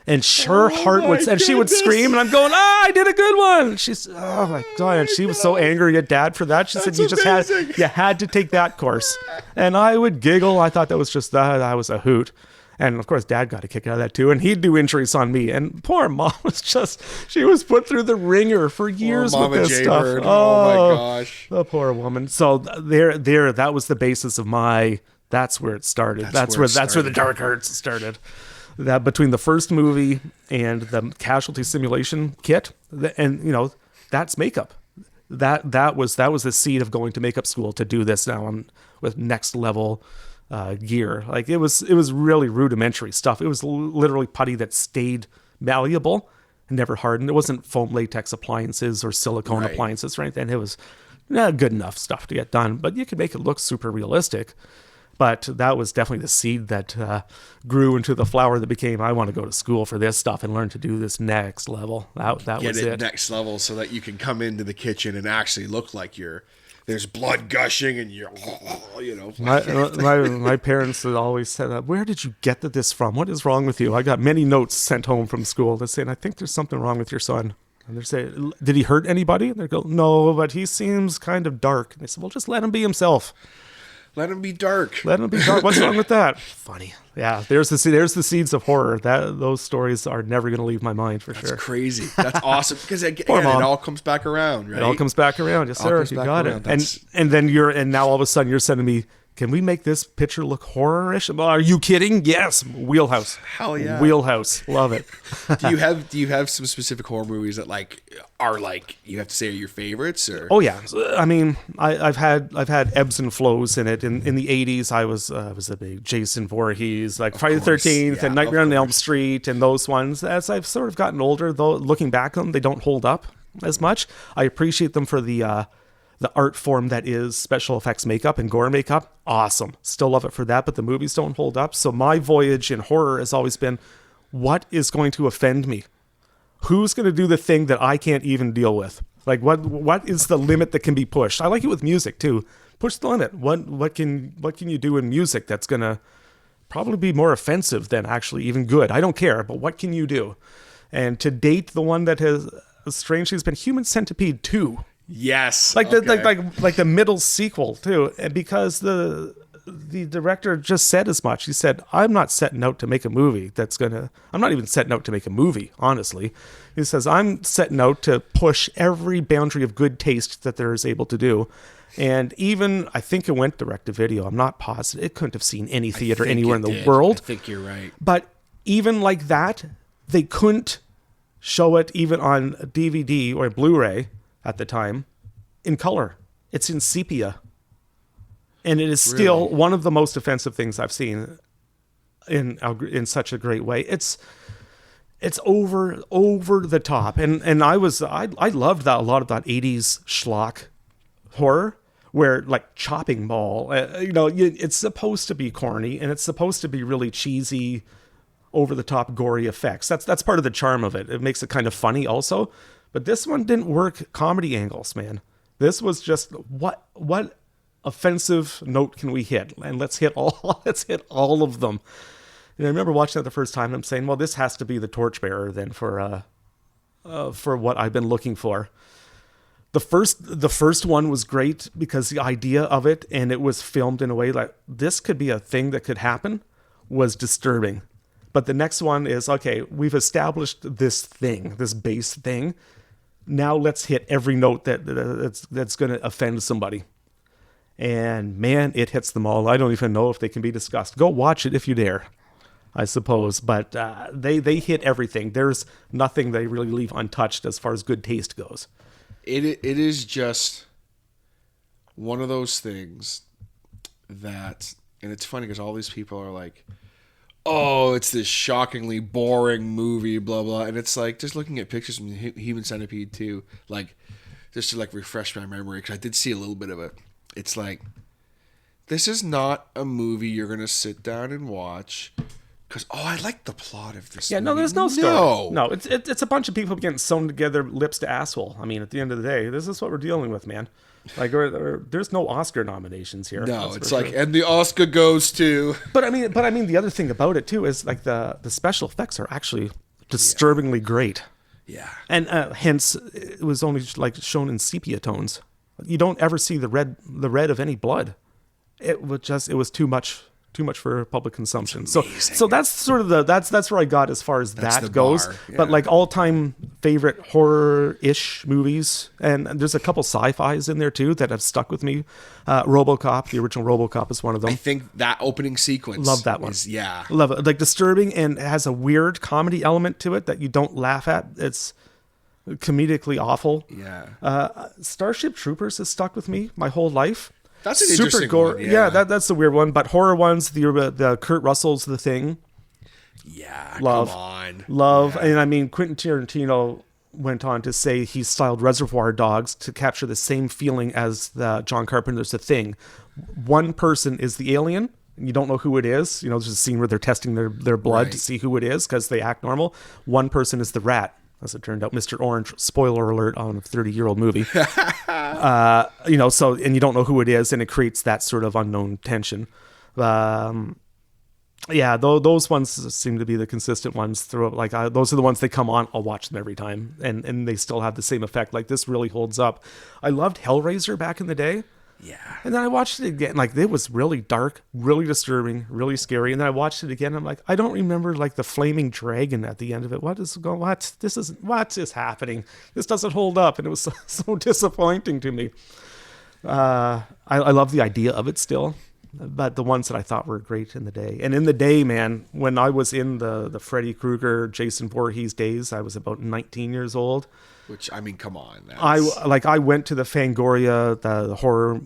And her heart would, and she would scream, and I'm going, I did a good one. She's, oh my God. And she was so angry at Dad for that. She said, you had to take that course. And I would giggle. I thought that was a hoot. And of course, Dad got a kick out of that too. And he'd do injuries on me. And poor Mom she was put through the ringer for years with this Jaybird. stuff. Oh my gosh. The poor woman. So that was the basis of that's where it started. That's where the dark arts started. That between the first movie and the casualty simulation kit, and that's makeup. That was the seed of going to makeup school to do this now with next level gear. Like it was really rudimentary stuff. It was literally putty that stayed malleable and never hardened. It wasn't foam latex appliances or silicone appliances or anything. It was good enough stuff to get done, but you could make it look super realistic. But that was definitely the seed that grew into the flower that became, I want to go to school for this stuff and learn to do this next level. That was it. Next level so that you can come into the kitchen and actually look like there's blood gushing and you're, My parents had always said, where did you get this from? What is wrong with you? I got many notes sent home from school that saying, I think there's something wrong with your son. And they say, did he hurt anybody? And they go, no, but he seems kind of dark. And they said, well, just let him be himself. Let him be dark. Let him be dark. What's wrong with that? Funny. Yeah, there's the seeds of horror. Those stories are never going to leave my mind for sure. That's crazy. That's awesome because it all comes back around, right? It all comes back around. Yes, sir. You got it. And now all of a sudden you're sending me, can we make this picture look horror-ish? Are you kidding? Yes. Wheelhouse. Hell yeah. Wheelhouse. Love it. Do you have some specific horror movies that are you have to say are your favorites? Or? Oh yeah. I mean, I've had ebbs and flows in it. In the 80s, I was a big Jason Voorhees, like Friday the 13th and Nightmare on Elm Street and those ones. As I've sort of gotten older, though, looking back on them, they don't hold up as much. I appreciate them for the art form that is special effects makeup and gore makeup. Awesome. Still love it for that, but the movies don't hold up. So my voyage in horror has always been, what is going to offend me? Who's going to do the thing that I can't even deal with? Like what is the limit that can be pushed? I like it with music too. Push the limit. What can you do in music that's going to probably be more offensive than actually even good? I don't care, but what can you do? And to date, the one that has strangely has been Human Centipede 2. Yes, like the middle sequel too, and because the director just said as much. He said, "I'm not setting out to make a movie I'm not even setting out to make a movie, honestly." He says, "I'm setting out to push every boundary of good taste that there is able to do." And even I think it went direct to video. I'm not positive. It couldn't have seen any theater anywhere in the world. I think you're right. But even like that, they couldn't show it even on DVD or Blu-ray at the time in color. It's in sepia. And it is still one of the most offensive things I've seen in such a great way. It's over the top. And I loved that, a lot of that 80s schlock horror where like Chopping Mall, it's supposed to be corny and it's supposed to be really cheesy, over the top gory effects. That's part of the charm of it. It makes it kind of funny also. But this one didn't work comedy angles, man. This was just what offensive note can we hit? And let's hit all of them. And I remember watching that the first time and I'm saying, well, this has to be the torchbearer then for what I've been looking for. The first one was great because the idea of it, and it was filmed in a way like this could be a thing that could happen, was disturbing. But the next one is, okay, we've established this base thing. Now let's hit every note that's going to offend somebody. And man, it hits them all. I don't even know if they can be discussed. Go watch it if you dare, I suppose. But they hit everything. There's nothing they really leave untouched as far as good taste goes. It is just one of those things that, and it's funny because all these people are like, oh, it's this shockingly boring movie, blah, blah. And it's like, just looking at pictures from Human Centipede 2, like, just to like refresh my memory, because I did see a little bit of it. It's like, this is not a movie you're going to sit down and watch because, oh, I like the plot of this movie. No, there's no story. No, it's a bunch of people getting sewn together, lips to asshole. I mean, at the end of the day, this is what we're dealing with, man. Like, there's no Oscar nominations here. No, it's like, sure. And the Oscar goes to. But I mean, the other thing about it too is like the special effects are actually disturbingly great. Yeah, and hence it was only like shown in sepia tones. You don't ever see the red of any blood. It was too much for public consumption. So that's sort of that's where I got as far as that goes. Yeah. But like all-time favorite horror-ish movies, and there's a couple sci-fis in there too that have stuck with me. RoboCop, the original RoboCop, is one of them. I think that opening sequence, love that one. Yeah, love it. Like disturbing, and it has a weird comedy element to it that you don't laugh at. It's comedically awful. Yeah. Starship Troopers has stuck with me my whole life. That's an interesting one. Yeah, that's the weird one. But horror ones, the Kurt Russell's The Thing. Yeah, love, come on. Love. Yeah. And I mean, Quentin Tarantino went on to say he styled Reservoir Dogs to capture the same feeling as the John Carpenter's The Thing. One person is the alien. You don't know who it is. You know, there's a scene where they're testing their blood to see who it is because they act normal. One person is the rat. As it turned out, Mr. Orange, spoiler alert on a 30-year-old movie. So, and you don't know who it is, and it creates that sort of unknown tension. Those ones seem to be the consistent ones throughout. Like, those are the ones that come on. I'll watch them every time, and they still have the same effect. Like, this really holds up. I loved Hellraiser back in the day. Yeah. And then I watched it again. Like, it was really dark, really disturbing, really scary. And then I watched it again. And I'm like, I don't remember like the flaming dragon at the end of it. What is happening? This doesn't hold up. And it was so disappointing to me. I love the idea of it still, but the ones that I thought were great in the day. And in the day, man, when I was in the Freddy Krueger, Jason Voorhees days, I was about 19 years old. Which, I mean, come on. I went to the Fangoria, the horror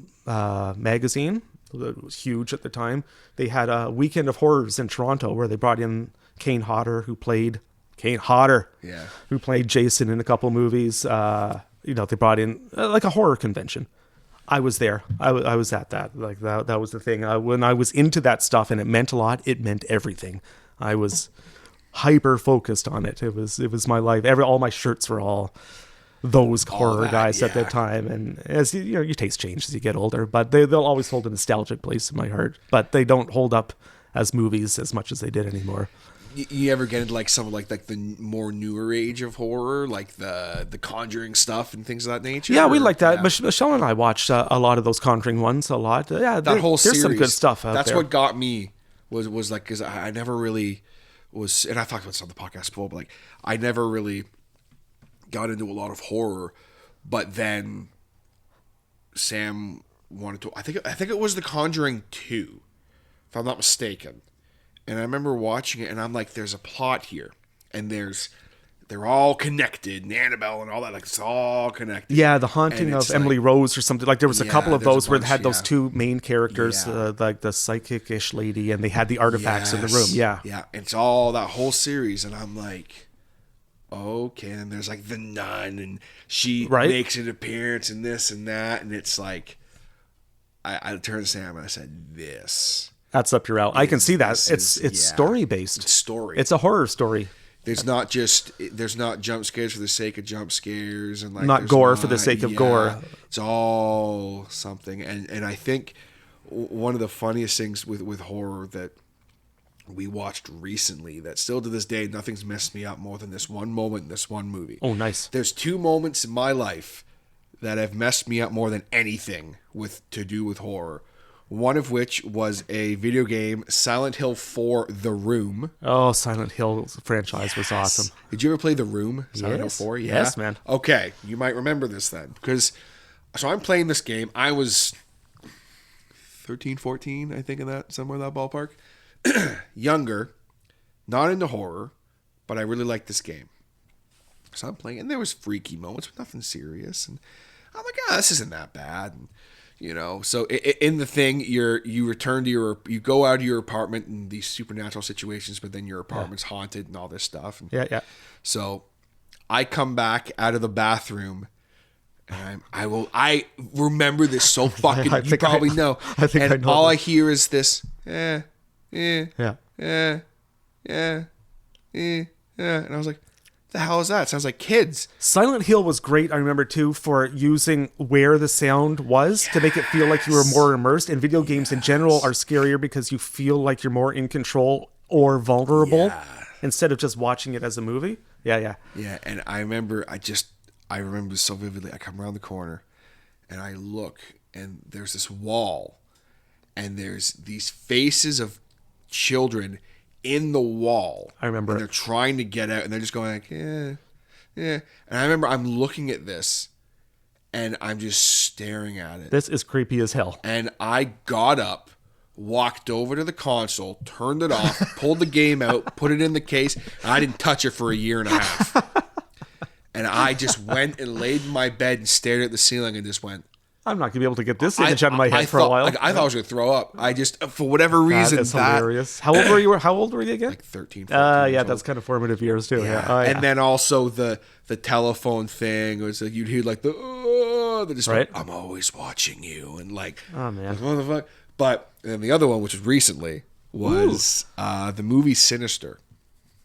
magazine. It was huge at the time. They had a weekend of horrors in Toronto where they brought in Kane Hodder, who played Jason in a couple movies. They brought in like a horror convention. I was there. I was at that. Like that was the thing. When I was into that stuff and it meant a lot, it meant everything. I was hyper focused on it. It was my life. All my shirts were all those horror guys at that time. And as your taste changes as you get older, but they'll always hold a nostalgic place in my heart. But they don't hold up as movies as much as they did anymore. You ever get into like some of like the more newer age of horror, like the Conjuring stuff and things of that nature? Yeah, we like that. Yeah. Michelle and I watched a lot of those Conjuring ones a lot. Yeah, that whole series. There's some good stuff out there. That's what got me was like, because I never really was, and I've talked about this on the podcast before, but like I never really got into a lot of horror. But then Sam wanted to. I think it was The Conjuring 2, if I'm not mistaken. And I remember watching it, and I'm like, "There's a plot here, and they're all connected, and Annabelle and all that. Like it's all connected." Yeah, The Haunting of Emily Rose or something. Like there was a couple of those where they had those two main characters, like the psychic-ish lady, and they had the artifacts in the room. Yeah, yeah. It's all that whole series, and I'm like, okay. And there's like the nun, and she makes an appearance, and this and that, and it's like, I turned to Sam and I said, "This." That's up your alley. I can see that. It's story based. It's story. It's a horror story. There's not jump scares for the sake of jump scares and like not gore for the sake of gore. It's all something. And I think one of the funniest things with horror that we watched recently that still to this day nothing's messed me up more than this one moment in this one movie. Oh, nice. There's two moments in my life that have messed me up more than anything to do with horror. One of which was a video game, Silent Hill 4 The Room. Oh, Silent Hill franchise was awesome. Did you ever play The Room? Silent Hill 4? Yeah? Yes, man. Okay, you might remember this then. So I'm playing this game. I was 13, 14, I think, in that somewhere in that ballpark. Younger, not into horror, but I really liked this game. So I'm playing, and there was freaky moments, but nothing serious. And I'm like, this isn't that bad. And, so in the thing, you go out of your apartment in these supernatural situations, but then your apartment's haunted and all this stuff. And Yeah. So I come back out of the bathroom, and I remember this so fucking. You probably know. I think and I know. All I hear is this. Yeah. And I was like, the hell is that? It sounds like kids. Silent Hill was great, I remember, too, for using where the sound was to make it feel like you were more immersed. And video games in general are scarier because you feel like you're more in control or vulnerable instead of just watching it as a movie. Yeah, and I remember so vividly. I come around the corner, and I look, and there's this wall, and there's these faces of children in the wall. I remember. And they're trying to get out, and they're just going like, yeah. And I remember I'm looking at this, and I'm just staring at it. This is creepy as hell. And I got up, walked over to the console, turned it off, pulled the game out, put it in the case, and I didn't touch it for a year and a half. And I just went and laid in my bed and stared at the ceiling and just went, I'm not going to be able to get this image out of my head for a while. I thought I was going to throw up. I just, for whatever reason, that is hilarious. How old were you again? Like 13, 14 yeah, that's kind of formative years too. Yeah. And then also the telephone thing was like you'd hear like the just right. I'm always watching you and like, oh man, what the fuck. But then the other one, which was recently, was the movie Sinister.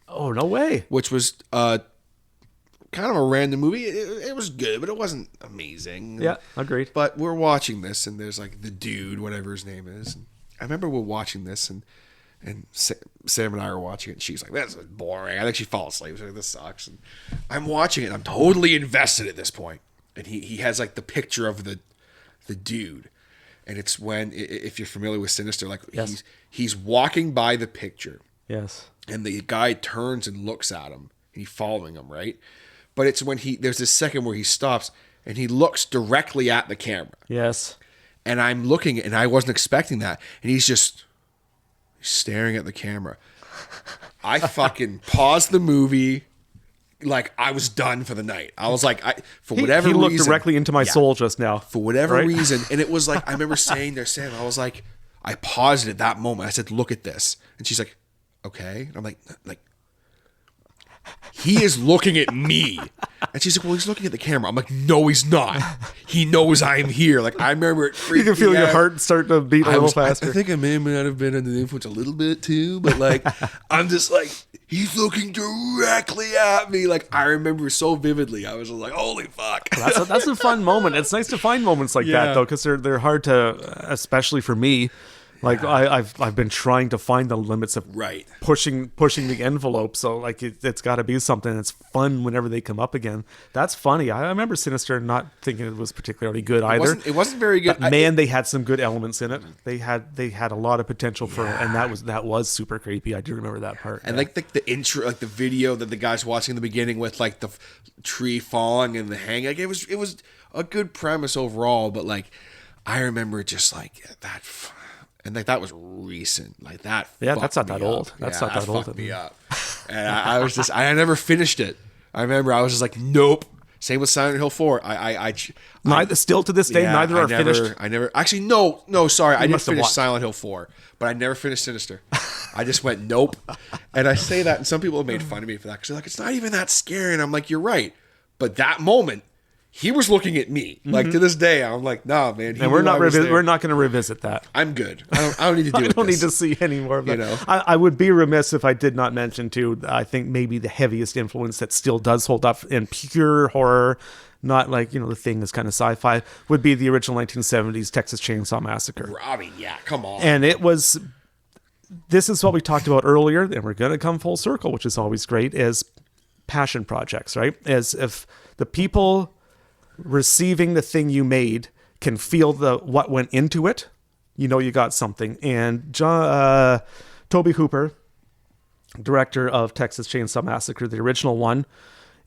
Oh no way! Which was kind of a random movie. It was good, but it wasn't amazing. Yeah, agreed. But we're watching this, and there's like the dude, whatever his name is. And I remember we're watching this, and Sam and I were watching it, and she's like, "This is boring." I think she fell asleep. She's like, "This sucks." And I'm watching it, and I'm totally invested at this point. And he has like the picture of the dude, and it's when, if you're familiar with Sinister, like yes. he's walking by the picture. Yes. And the guy turns and looks at him, and he's following him, right? But it's when there's this second where he stops and he looks directly at the camera. Yes. And I'm looking, and I wasn't expecting that. And he's just staring at the camera. I fucking paused the movie like I was done for the night. I was like, for whatever reason. He looked directly into my soul just now. For whatever reason. And it was like, I remember saying there, Sam, I was like, I paused it at that moment. I said, "Look at this." And she's like, "Okay." And I'm like, he is looking at me. And she's like, "Well, he's looking at the camera." I'm like, "No, he's not. He knows I'm here." Like, I remember it freaking You can feel your heart start to beat a little faster. I think I may not have been under the influence a little bit too, but like, I'm just like, he's looking directly at me. Like, I remember so vividly. I was just like, "Holy fuck." That's a fun moment. It's nice to find moments like that though, because they're hard to, especially for me. Like I've been trying to find the limits of pushing the envelope. So like it's got to be something that's fun whenever they come up again. That's funny. I remember Sinister not thinking it was particularly good either. It wasn't very good. But man, they had some good elements in it. They had a lot of potential for, and that was super creepy. I do remember that part. And like the intro, like the video that the guy's watching in the beginning with like the tree falling and the hang. Like it was a good premise overall, but like I remember just like that. And like that was recent, like that. Yeah, that's not that old. That's not that old. Fucked me up. And I was just, I never finished it. I remember I was just like, nope. Same with Silent Hill 4. Still to this day, neither are finished. Actually, no, sorry, I didn't finish Silent Hill 4, but I never finished Sinister. I just went nope. And I say that, and some people have made fun of me for that because they're like, it's not even that scary. And I'm like, you're right, but that moment. He was looking at me. Like to this day, I'm like, nah, man. And we're not going to revisit that. I'm good. I don't need to do it. I don't need to see any more of that. You know? I would be remiss if I did not mention too. I think maybe the heaviest influence that still does hold up in pure horror, not like the Thing is kind of sci-fi, would be the original 1970s Texas Chainsaw Massacre. I mean, yeah, come on. And it was. This is what we talked about earlier, and we're going to come full circle, which is always great. Is passion projects, right? As if the people receiving the thing you made can feel what went into it, you got something. And Toby Hooper, director of Texas Chainsaw Massacre, the original one,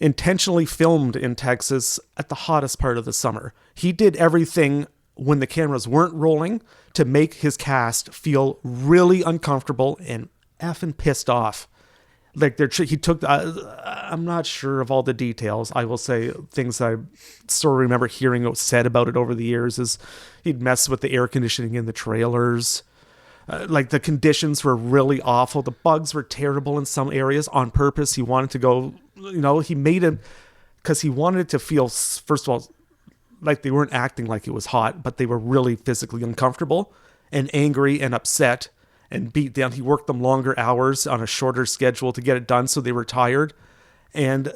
intentionally filmed in Texas at the hottest part of the summer. He did everything when the cameras weren't rolling to make his cast feel really uncomfortable and effing pissed off. Like he took, I'm not sure of all the details. I will say things I sort of remember hearing said about it over the years is he'd mess with the air conditioning in the trailers. Like the conditions were really awful. The bugs were terrible in some areas on purpose. He wanted to go, he made it because he wanted it to feel, first of all, like they weren't acting like it was hot, but they were really physically uncomfortable and angry and upset and beat down. He worked them longer hours on a shorter schedule to get it done, so they were tired. And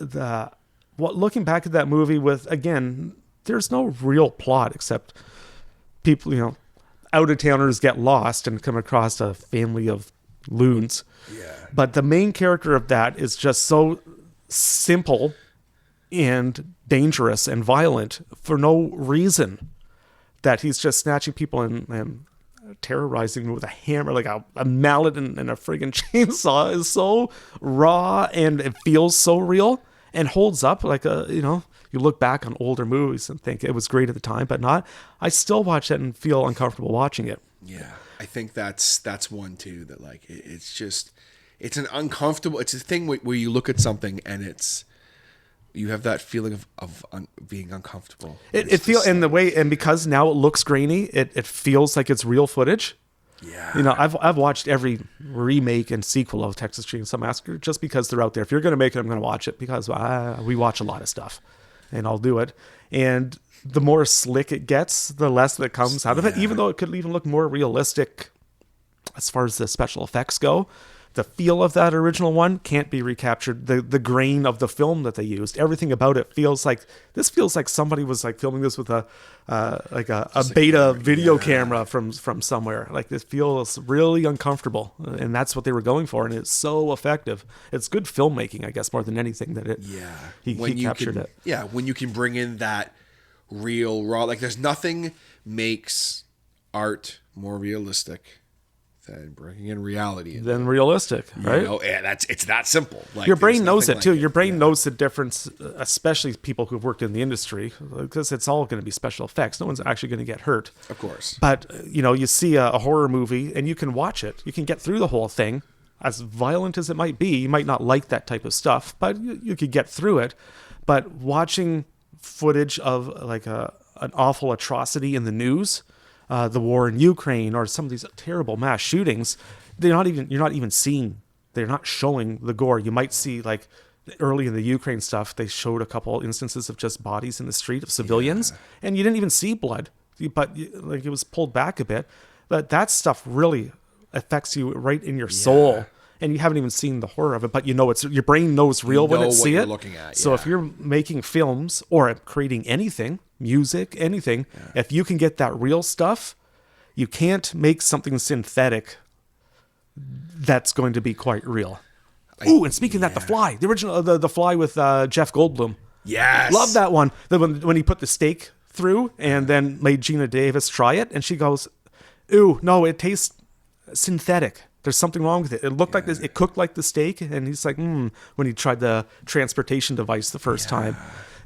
looking back at that movie with, again, there's no real plot except people, out-of-towners get lost and come across a family of loons. Yeah. But the main character of that is just so simple and dangerous and violent for no reason that he's just snatching people and terrorizing them with a hammer, like a mallet and a friggin' chainsaw is so raw and it feels so real and holds up like you look back on older movies and think it was great at the time, but not. I still watch it and feel uncomfortable watching it. Yeah. I think that's one too, that like, it's an uncomfortable, it's a thing where you look at something and you have that feeling of being uncomfortable. It feels in the way, and because now it looks grainy, it feels like it's real footage. Yeah. I've watched every remake and sequel of Texas Chainsaw Massacre just because they're out there. If you're going to make it, I'm going to watch it because we watch a lot of stuff, and I'll do it. And the more slick it gets, the less that comes out of it, even though it could even look more realistic as far as the special effects go. The feel of that original one can't be recaptured. The grain of the film that they used, everything about it feels like somebody was like filming this with a beta video camera from somewhere. Like this feels really uncomfortable, and that's what they were going for, and it's so effective. It's good filmmaking, I guess, more than anything that it. Yeah, he captured it. Yeah, when you can bring in that real raw, like there's nothing makes art more realistic than bringing in reality. Than realistic, right? It's that simple. Like, your brain knows it too. Your brain knows the difference, especially people who've worked in the industry, because it's all going to be special effects. No one's actually going to get hurt. Of course. But, you see a horror movie and you can watch it. You can get through the whole thing. As violent as it might be, you might not like that type of stuff, but you could get through it. But watching footage of like an awful atrocity in the news, the war in Ukraine, or some of these terrible mass shootings, you're not even seeing, they're not showing the gore. You might see, like early in the Ukraine stuff, they showed a couple instances of just bodies in the street of civilians, and you didn't even see blood, but like it was pulled back a bit. But that stuff really affects you right in your soul, and you haven't even seen the horror of it, but it's your brain knows real when it see it. Looking at, So if you're making films or creating anything, music, anything, if you can get that real stuff, you can't make something synthetic that's going to be quite real. And speaking of that, The Fly, the original, the Fly with Jeff Goldblum. Yes. Love that one. When he put the steak through and then made Gina Davis try it, and she goes, "Ooh, no, it tastes synthetic. There's something wrong with it. It looked like this. It cooked like the steak." And he's like, when he tried the transportation device the first time,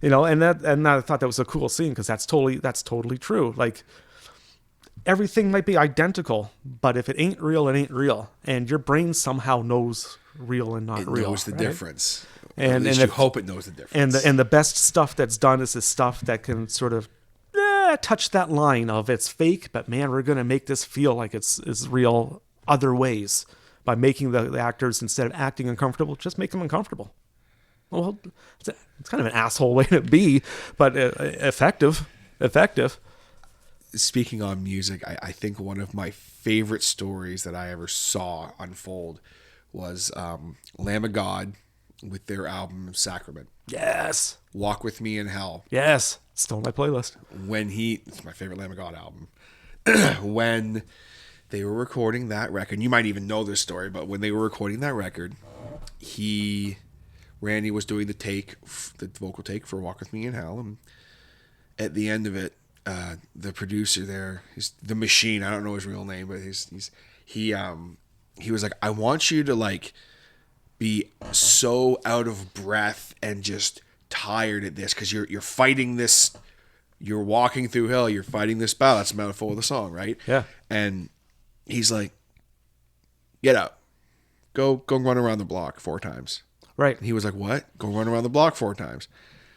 and I thought that was a cool scene because that's totally true. Like everything might be identical, but if it ain't real, it ain't real, and your brain somehow knows real and not real. It knows the difference, and you hope it knows the difference. And the best stuff that's done is the stuff that can sort of touch that line of it's fake, but man, we're gonna make this feel like it's real other ways by making the actors, instead of acting uncomfortable, just make them uncomfortable. Well, it's kind of an asshole way to be, but effective. Speaking on music, I think one of my favorite stories that I ever saw unfold was Lamb of God with their album Sacrament. Yes. Walk With Me in Hell. Yes. Still on my playlist. It's my favorite Lamb of God album. When they were recording that record, you might even know this story, but when they were recording that record, Randy was doing the vocal take for Walk With Me in Hell, and at the end of it, the producer there, the Machine, I don't know his real name, but he was like, "I want you to like be so out of breath and just tired at this because you're fighting this you're walking through hell, you're fighting this battle. That's a metaphor of the song, right? Yeah. And he's like, get out. Go run around the block 4 times. Right. And he was like, what? Go run around the block 4 times.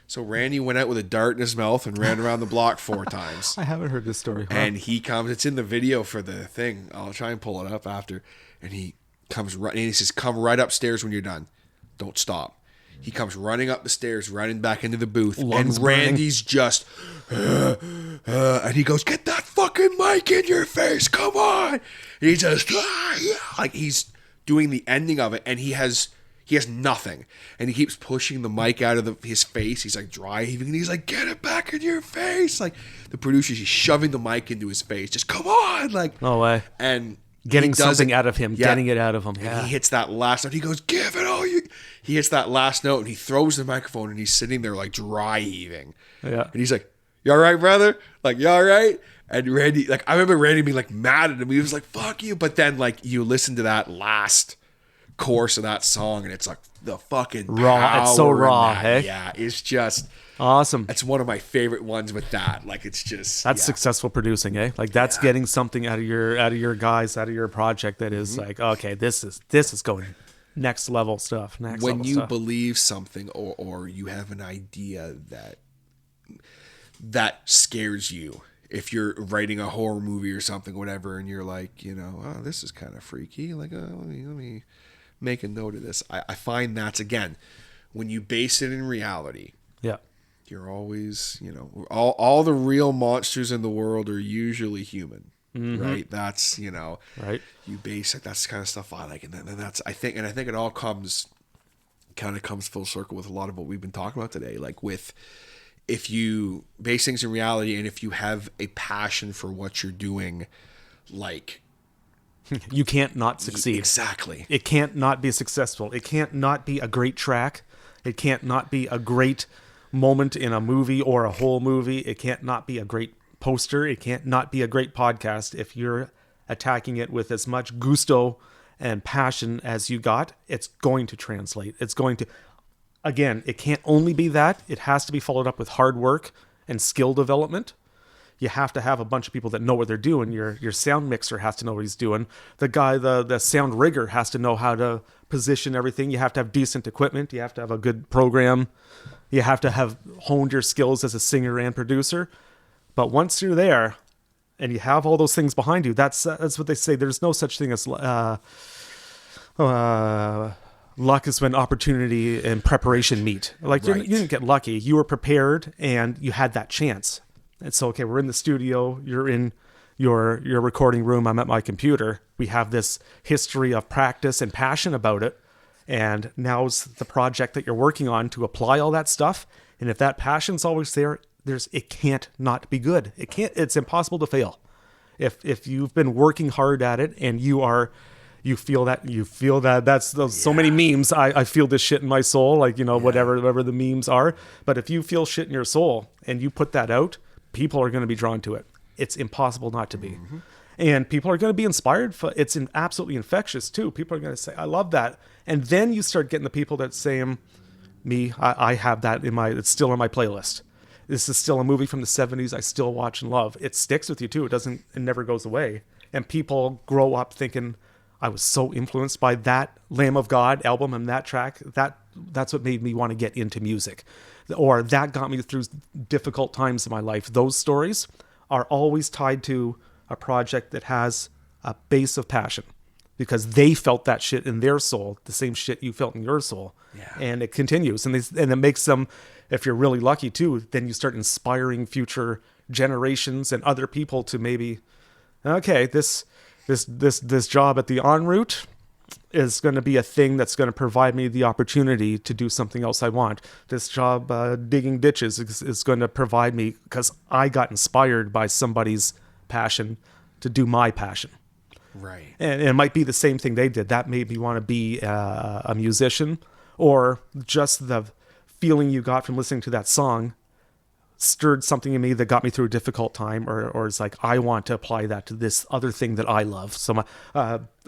So Randy went out with a dart in his mouth and ran around the block 4 times. I haven't heard this story. Huh? And he comes, it's in the video for the thing. I'll try and pull it up after. And he comes right, and he says, come right upstairs when you're done. Don't stop. He comes running up the stairs, running back into the booth. Lungs and Randy's just, and he goes, get that fucking mic in your face. Come on. And he just, like he's doing the ending of it. And he has nothing. And he keeps pushing the mic out of his face. He's like dry heaving. And he's like, get it back in your face. Like the producer's, he's shoving the mic into his face. Just come on. Like, no way. And getting something out of him, getting it out of him. And he hits that last note. He goes, give it all you. He hits that last note and he throws the microphone and he's sitting there like dry heaving. Yeah. And he's like, you all right, brother? Like, you all right? And Randy, like, I remember Randy being like mad at him. He was like, fuck you. But then like you listen to that last chorus of that song and it's like the fucking raw. It's so raw. Hey? Yeah. It's just awesome. It's one of my favorite ones with that. Like it's just that's successful producing, eh? Like that's getting something out of your guys, out of your project that is like, okay, this is going next level stuff. When you believe something or you have an idea that scares you, if you're writing a horror movie or something, whatever, and you're like, you know, oh, this is kind of freaky. Like, let me make a note of this. I find that's, again, when you base it in reality. Yeah. You're always, you know, all the real monsters in the world are usually human. Mm-hmm. Right. That's, you know, right. You base it. That's the kind of stuff I like. And then that's, I think it all comes full circle with a lot of what we've been talking about today. Like if you base things in reality and if you have a passion for what you're doing, like you can't not succeed. Exactly. It can't not be successful. It can't not be a great track. It can't not be a great moment in a movie or a whole movie. It can't not be a great poster. It can't not be a great podcast. If you're attacking it with as much gusto and passion as you got, it's going to translate. It's going to, again, it can't only be that. It has to be followed up with hard work and skill development. You have to have a bunch of people that know what they're doing. Your sound mixer has to know what he's doing. The guy, the sound rigger has to know how to position everything. You have to have decent equipment. You have to have a good program. You have to have honed your skills as a singer and producer. But once you're there and you have all those things behind you, that's what they say. There's no such thing as luck is when opportunity and preparation meet. Like you didn't get lucky. You were prepared and you had that chance. And so, okay, we're in the studio. You're in your recording room. I'm at my computer. We have this history of practice and passion about it. And now's the project that you're working on to apply all that stuff. And if that passion's always there, it can't not be good. It's impossible to fail. If you've been working hard at it and you feel that that's so many memes. I feel this shit in my soul, like, you know, whatever the memes are. But if you feel shit in your soul and you put that out, people are going to be drawn to it. It's impossible not to be. Mm-hmm. And people are going to be inspired. It's absolutely infectious too. People are going to say, I love that. And then you start getting the people that say, I have that it's still in my playlist. This is still a movie from the 70s I still watch and love. It sticks with you too. It never goes away. And people grow up thinking, I was so influenced by that Lamb of God album and that track. That's what made me want to get into music. Or that got me through difficult times in my life. Those stories are always tied to a project that has a base of passion because they felt that shit in their soul, the same shit you felt in your soul. Yeah. And it continues. And it makes them, if you're really lucky too, then you start inspiring future generations and other people to maybe, okay, this job at the en route is going to be a thing that's going to provide me the opportunity to do something else I want. This job digging ditches is going to provide me because I got inspired by somebody's passion to do my passion. Right. And it might be the same thing they did. That made me want to be a musician, or just the feeling you got from listening to that song stirred something in me that got me through a difficult time, or it's like, I want to apply that to this other thing that I love. So my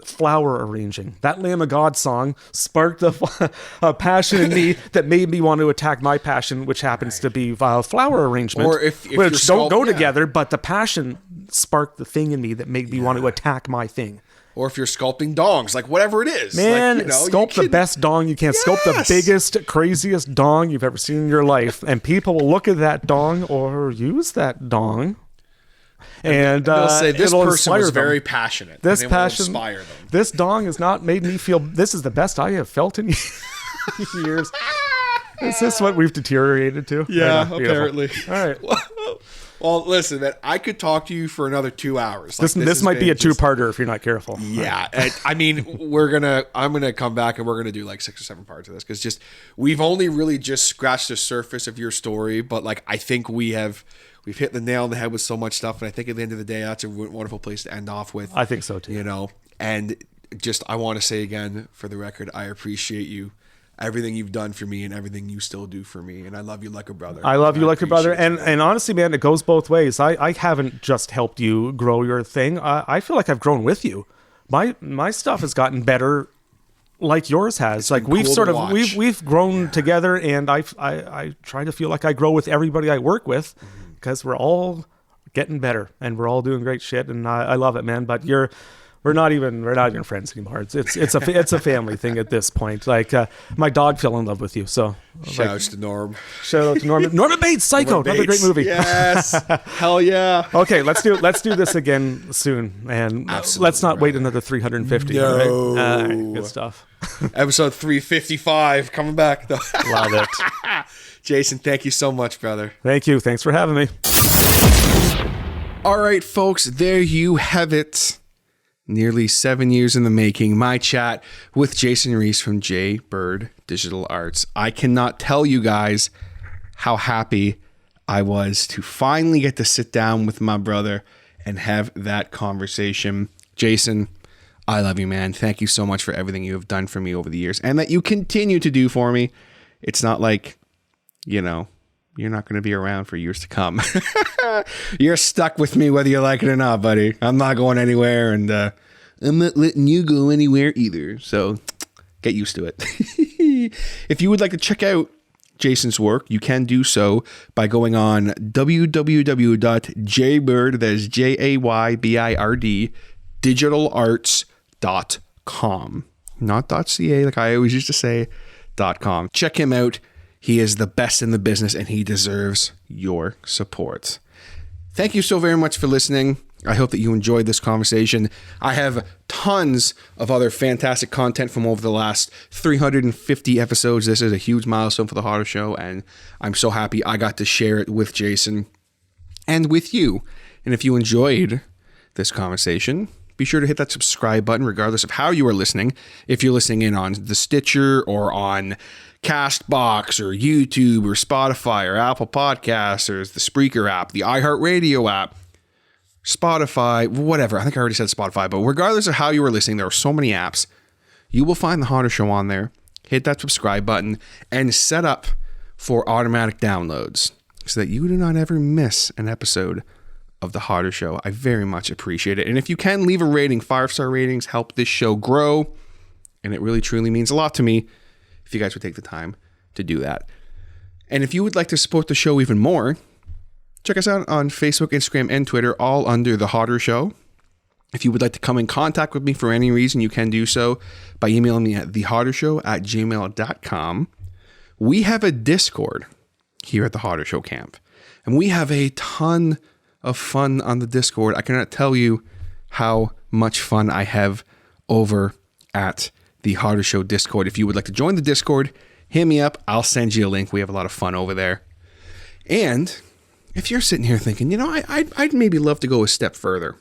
flower arranging, that Lamb of God song sparked a passion in me that made me want to attack my passion, which happens to be flower arrangement, Or if which you're don't go yeah. together, but the passion sparked the thing in me that made me want to attack my thing. Or if you're sculpting dongs, like whatever it is. Man, like, sculpt the best dong you can. Sculpt the biggest, craziest dong you've ever seen in your life. And people will look at that dong or use that dong. And they'll say, this it'll person was inspire them. very passionate. This and it will passion, inspire them. this dong has not made me feel, this is the best I have felt in years. Is this what we've deteriorated to? Yeah, I know, beautiful. apparently. All right. Well, listen, man, I could talk to you for another 2 hours. Like, This might be a two-parter if you're not careful. Yeah, I mean, I'm gonna come back and we're gonna do like 6 or 7 parts of this, because we've only really just scratched the surface of your story, but like I think we've hit the nail on the head with so much stuff, and I think at the end of the day, that's a wonderful place to end off with. I think so too. And just I want to say again, for the record, I appreciate you. Everything you've done for me and everything you still do for me. And I love you like a brother. I love you like a brother. And honestly, man, it goes both ways. I haven't just helped you grow your thing. I feel like I've grown with you. My stuff has gotten better like yours has. Like we've cool sort to of, watch. we've grown together, and I try to feel like I grow with everybody I work with, because we're all getting better and we're all doing great shit. And I love it, man. But we're not even friends anymore. It's a family thing at this point. Like my dog fell in love with you. So shout out to Norm. Shout out to Norman. Norman Bates, Psycho, another great movie. Yes, hell yeah. Okay, let's do this again soon, and let's not wait another 350. No. Right? All right, good stuff. Episode 355 coming back though. Love it. Jason, thank you so much, brother. Thank you. Thanks for having me. All right, folks, there you have it. Nearly 7 years in the making, my chat with Jason Rees from Jaybird Digital Arts. I cannot tell you guys how happy I was to finally get to sit down with my brother and have that conversation. Jason, I love you, man. Thank you so much for everything you have done for me over the years and that you continue to do for me. It's not like, you're not going to be around for years to come. You're stuck with me whether you like it or not, buddy. I'm not going anywhere, and I'm not letting you go anywhere either. So get used to it. If you would like to check out Jason's work, you can do so by going on www.jaybird, that is Jaybird, digitalarts.com. Not .ca like I always used to say, .com. Check him out. He is the best in the business, and he deserves your support. Thank you so very much for listening. I hope that you enjoyed this conversation. I have tons of other fantastic content from over the last 350 episodes. This is a huge milestone for the Harder Show, and I'm so happy I got to share it with Jason and with you. And if you enjoyed this conversation, be sure to hit that subscribe button regardless of how you are listening. If you're listening in on the Stitcher or on Castbox or YouTube or Spotify or Apple Podcasts or the Spreaker app, the iHeartRadio app, Spotify, whatever. I think I already said Spotify, but regardless of how you are listening, there are so many apps. You will find the Harder Show on there. Hit that subscribe button and set up for automatic downloads so that you do not ever miss an episode of the Harder Show. I very much appreciate it. And if you can leave a rating, 5-star ratings help this show grow. And it really truly means a lot to me if you guys would take the time to do that. And if you would like to support the show even more, check us out on Facebook, Instagram, and Twitter, all under The Harder Show. If you would like to come in contact with me for any reason, you can do so by emailing me at thehardershow@gmail.com. We have a Discord here at The Harder Show Camp, and we have a ton of fun on the Discord. I cannot tell you how much fun I have over at the Harder Show Discord. If you would like to join the Discord, hit me up. I'll send you a link. We have a lot of fun over there. And if you're sitting here thinking, I'd maybe love to go a step further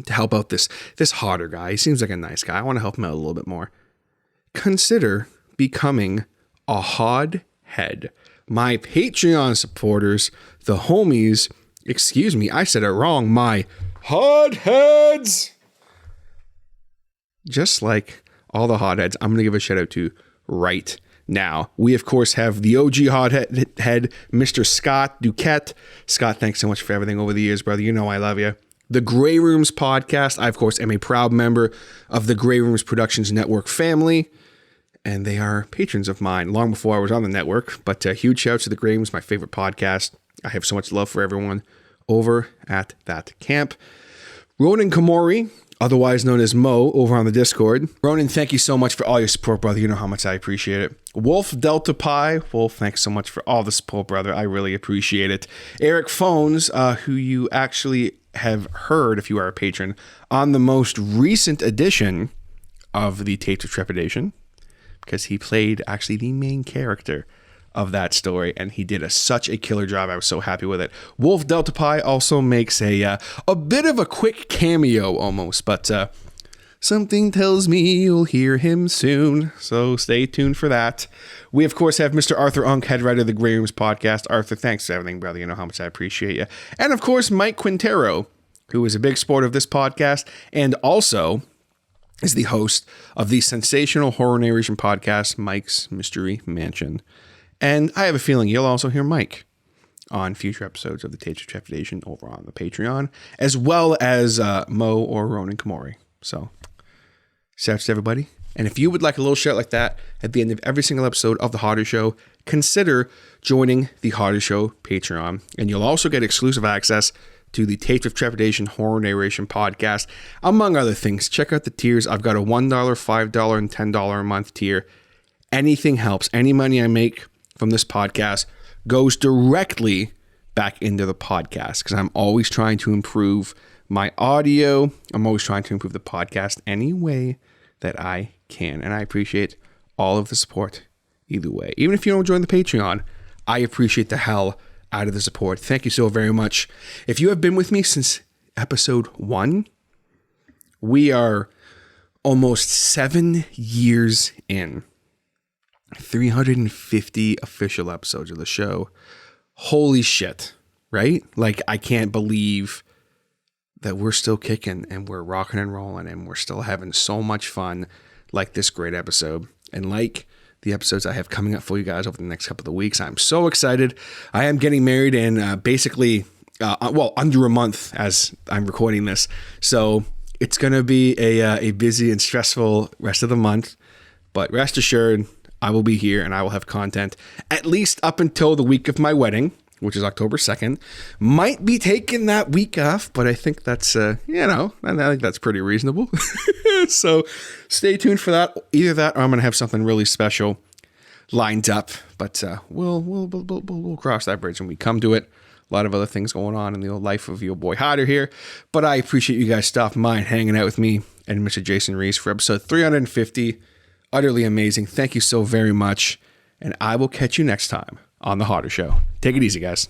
to help out this Harder guy. He seems like a nice guy. I want to help him out a little bit more. Consider becoming a Hod Head. My Patreon supporters, the homies, excuse me, I said it wrong. My Hod Heads. Just like all the hotheads, I'm going to give a shout out to right now. We, of course, have the OG hothead, Mr. Scott Duquette. Scott, thanks so much for everything over the years, brother. You know I love you. The Grey Rooms podcast. I, of course, am a proud member of the Grey Rooms Productions Network family, and they are patrons of mine long before I was on the network. But huge shout out to the Grey Rooms, my favorite podcast. I have so much love for everyone over at that camp. Ronan Kamori, otherwise known as Mo, over on the Discord. Ronan, thank you so much for all your support, brother. You know how much I appreciate it. Wolf Delta Pi. Wolf, thanks so much for all the support, brother. I really appreciate it. Eric Phones, who you actually have heard, if you are a patron, on the most recent edition of the Tapes of Trepidation, because he played actually the main character of that story, and he did such a killer job. I was so happy with it. Wolf Delta Pi also makes a bit of a quick cameo almost, but something tells me you'll hear him soon, so stay tuned for that. We, of course, have Mr. Arthur Unk, head writer of the Grey Rooms podcast. Arthur, thanks for everything, brother. You know how much I appreciate you. And, of course, Mike Quintero, who is a big supporter of this podcast and also is the host of the sensational horror narration podcast, Mike's Mystery Mansion. And I have a feeling you'll also hear Mike on future episodes of the Tapes of Trepidation over on the Patreon, as well as Mo or Ronan Kamori. So, shouts to everybody. And if you would like a little shout like that at the end of every single episode of The Harder Show, consider joining the Harder Show Patreon. And you'll also get exclusive access to the Tapes of Trepidation Horror Narration podcast, among other things. Check out the tiers. I've got a $1, $5, and $10 a month tier. Anything helps. Any money I make from this podcast goes directly back into the podcast, because I'm always trying to improve my audio. I'm always trying to improve the podcast any way that I can. And I appreciate all of the support either way. Even if you don't join the Patreon, I appreciate the hell out of the support. Thank you so very much. If you have been with me since episode 1, we are almost 7 years in. 350 official episodes of the show. Holy shit, right? Like, I can't believe that we're still kicking and we're rocking and rolling and we're still having so much fun, like this great episode. And like the episodes I have coming up for you guys over the next couple of weeks, I'm so excited. I am getting married in basically, under a month as I'm recording this. So it's going to be a busy and stressful rest of the month. But rest assured, I will be here and I will have content at least up until the week of my wedding, which is October 2nd. Might be taking that week off, but I think that's, I think that's pretty reasonable. So stay tuned for that. Either that or I'm going to have something really special lined up, but we'll cross that bridge when we come to it. A lot of other things going on in the old life of your boy Harder here, but I appreciate you guys stopping by and hanging out with me and Mr. Jason Rees for episode 350. Utterly amazing. Thank you so very much. And I will catch you next time on The Harder Show. Take it easy, guys.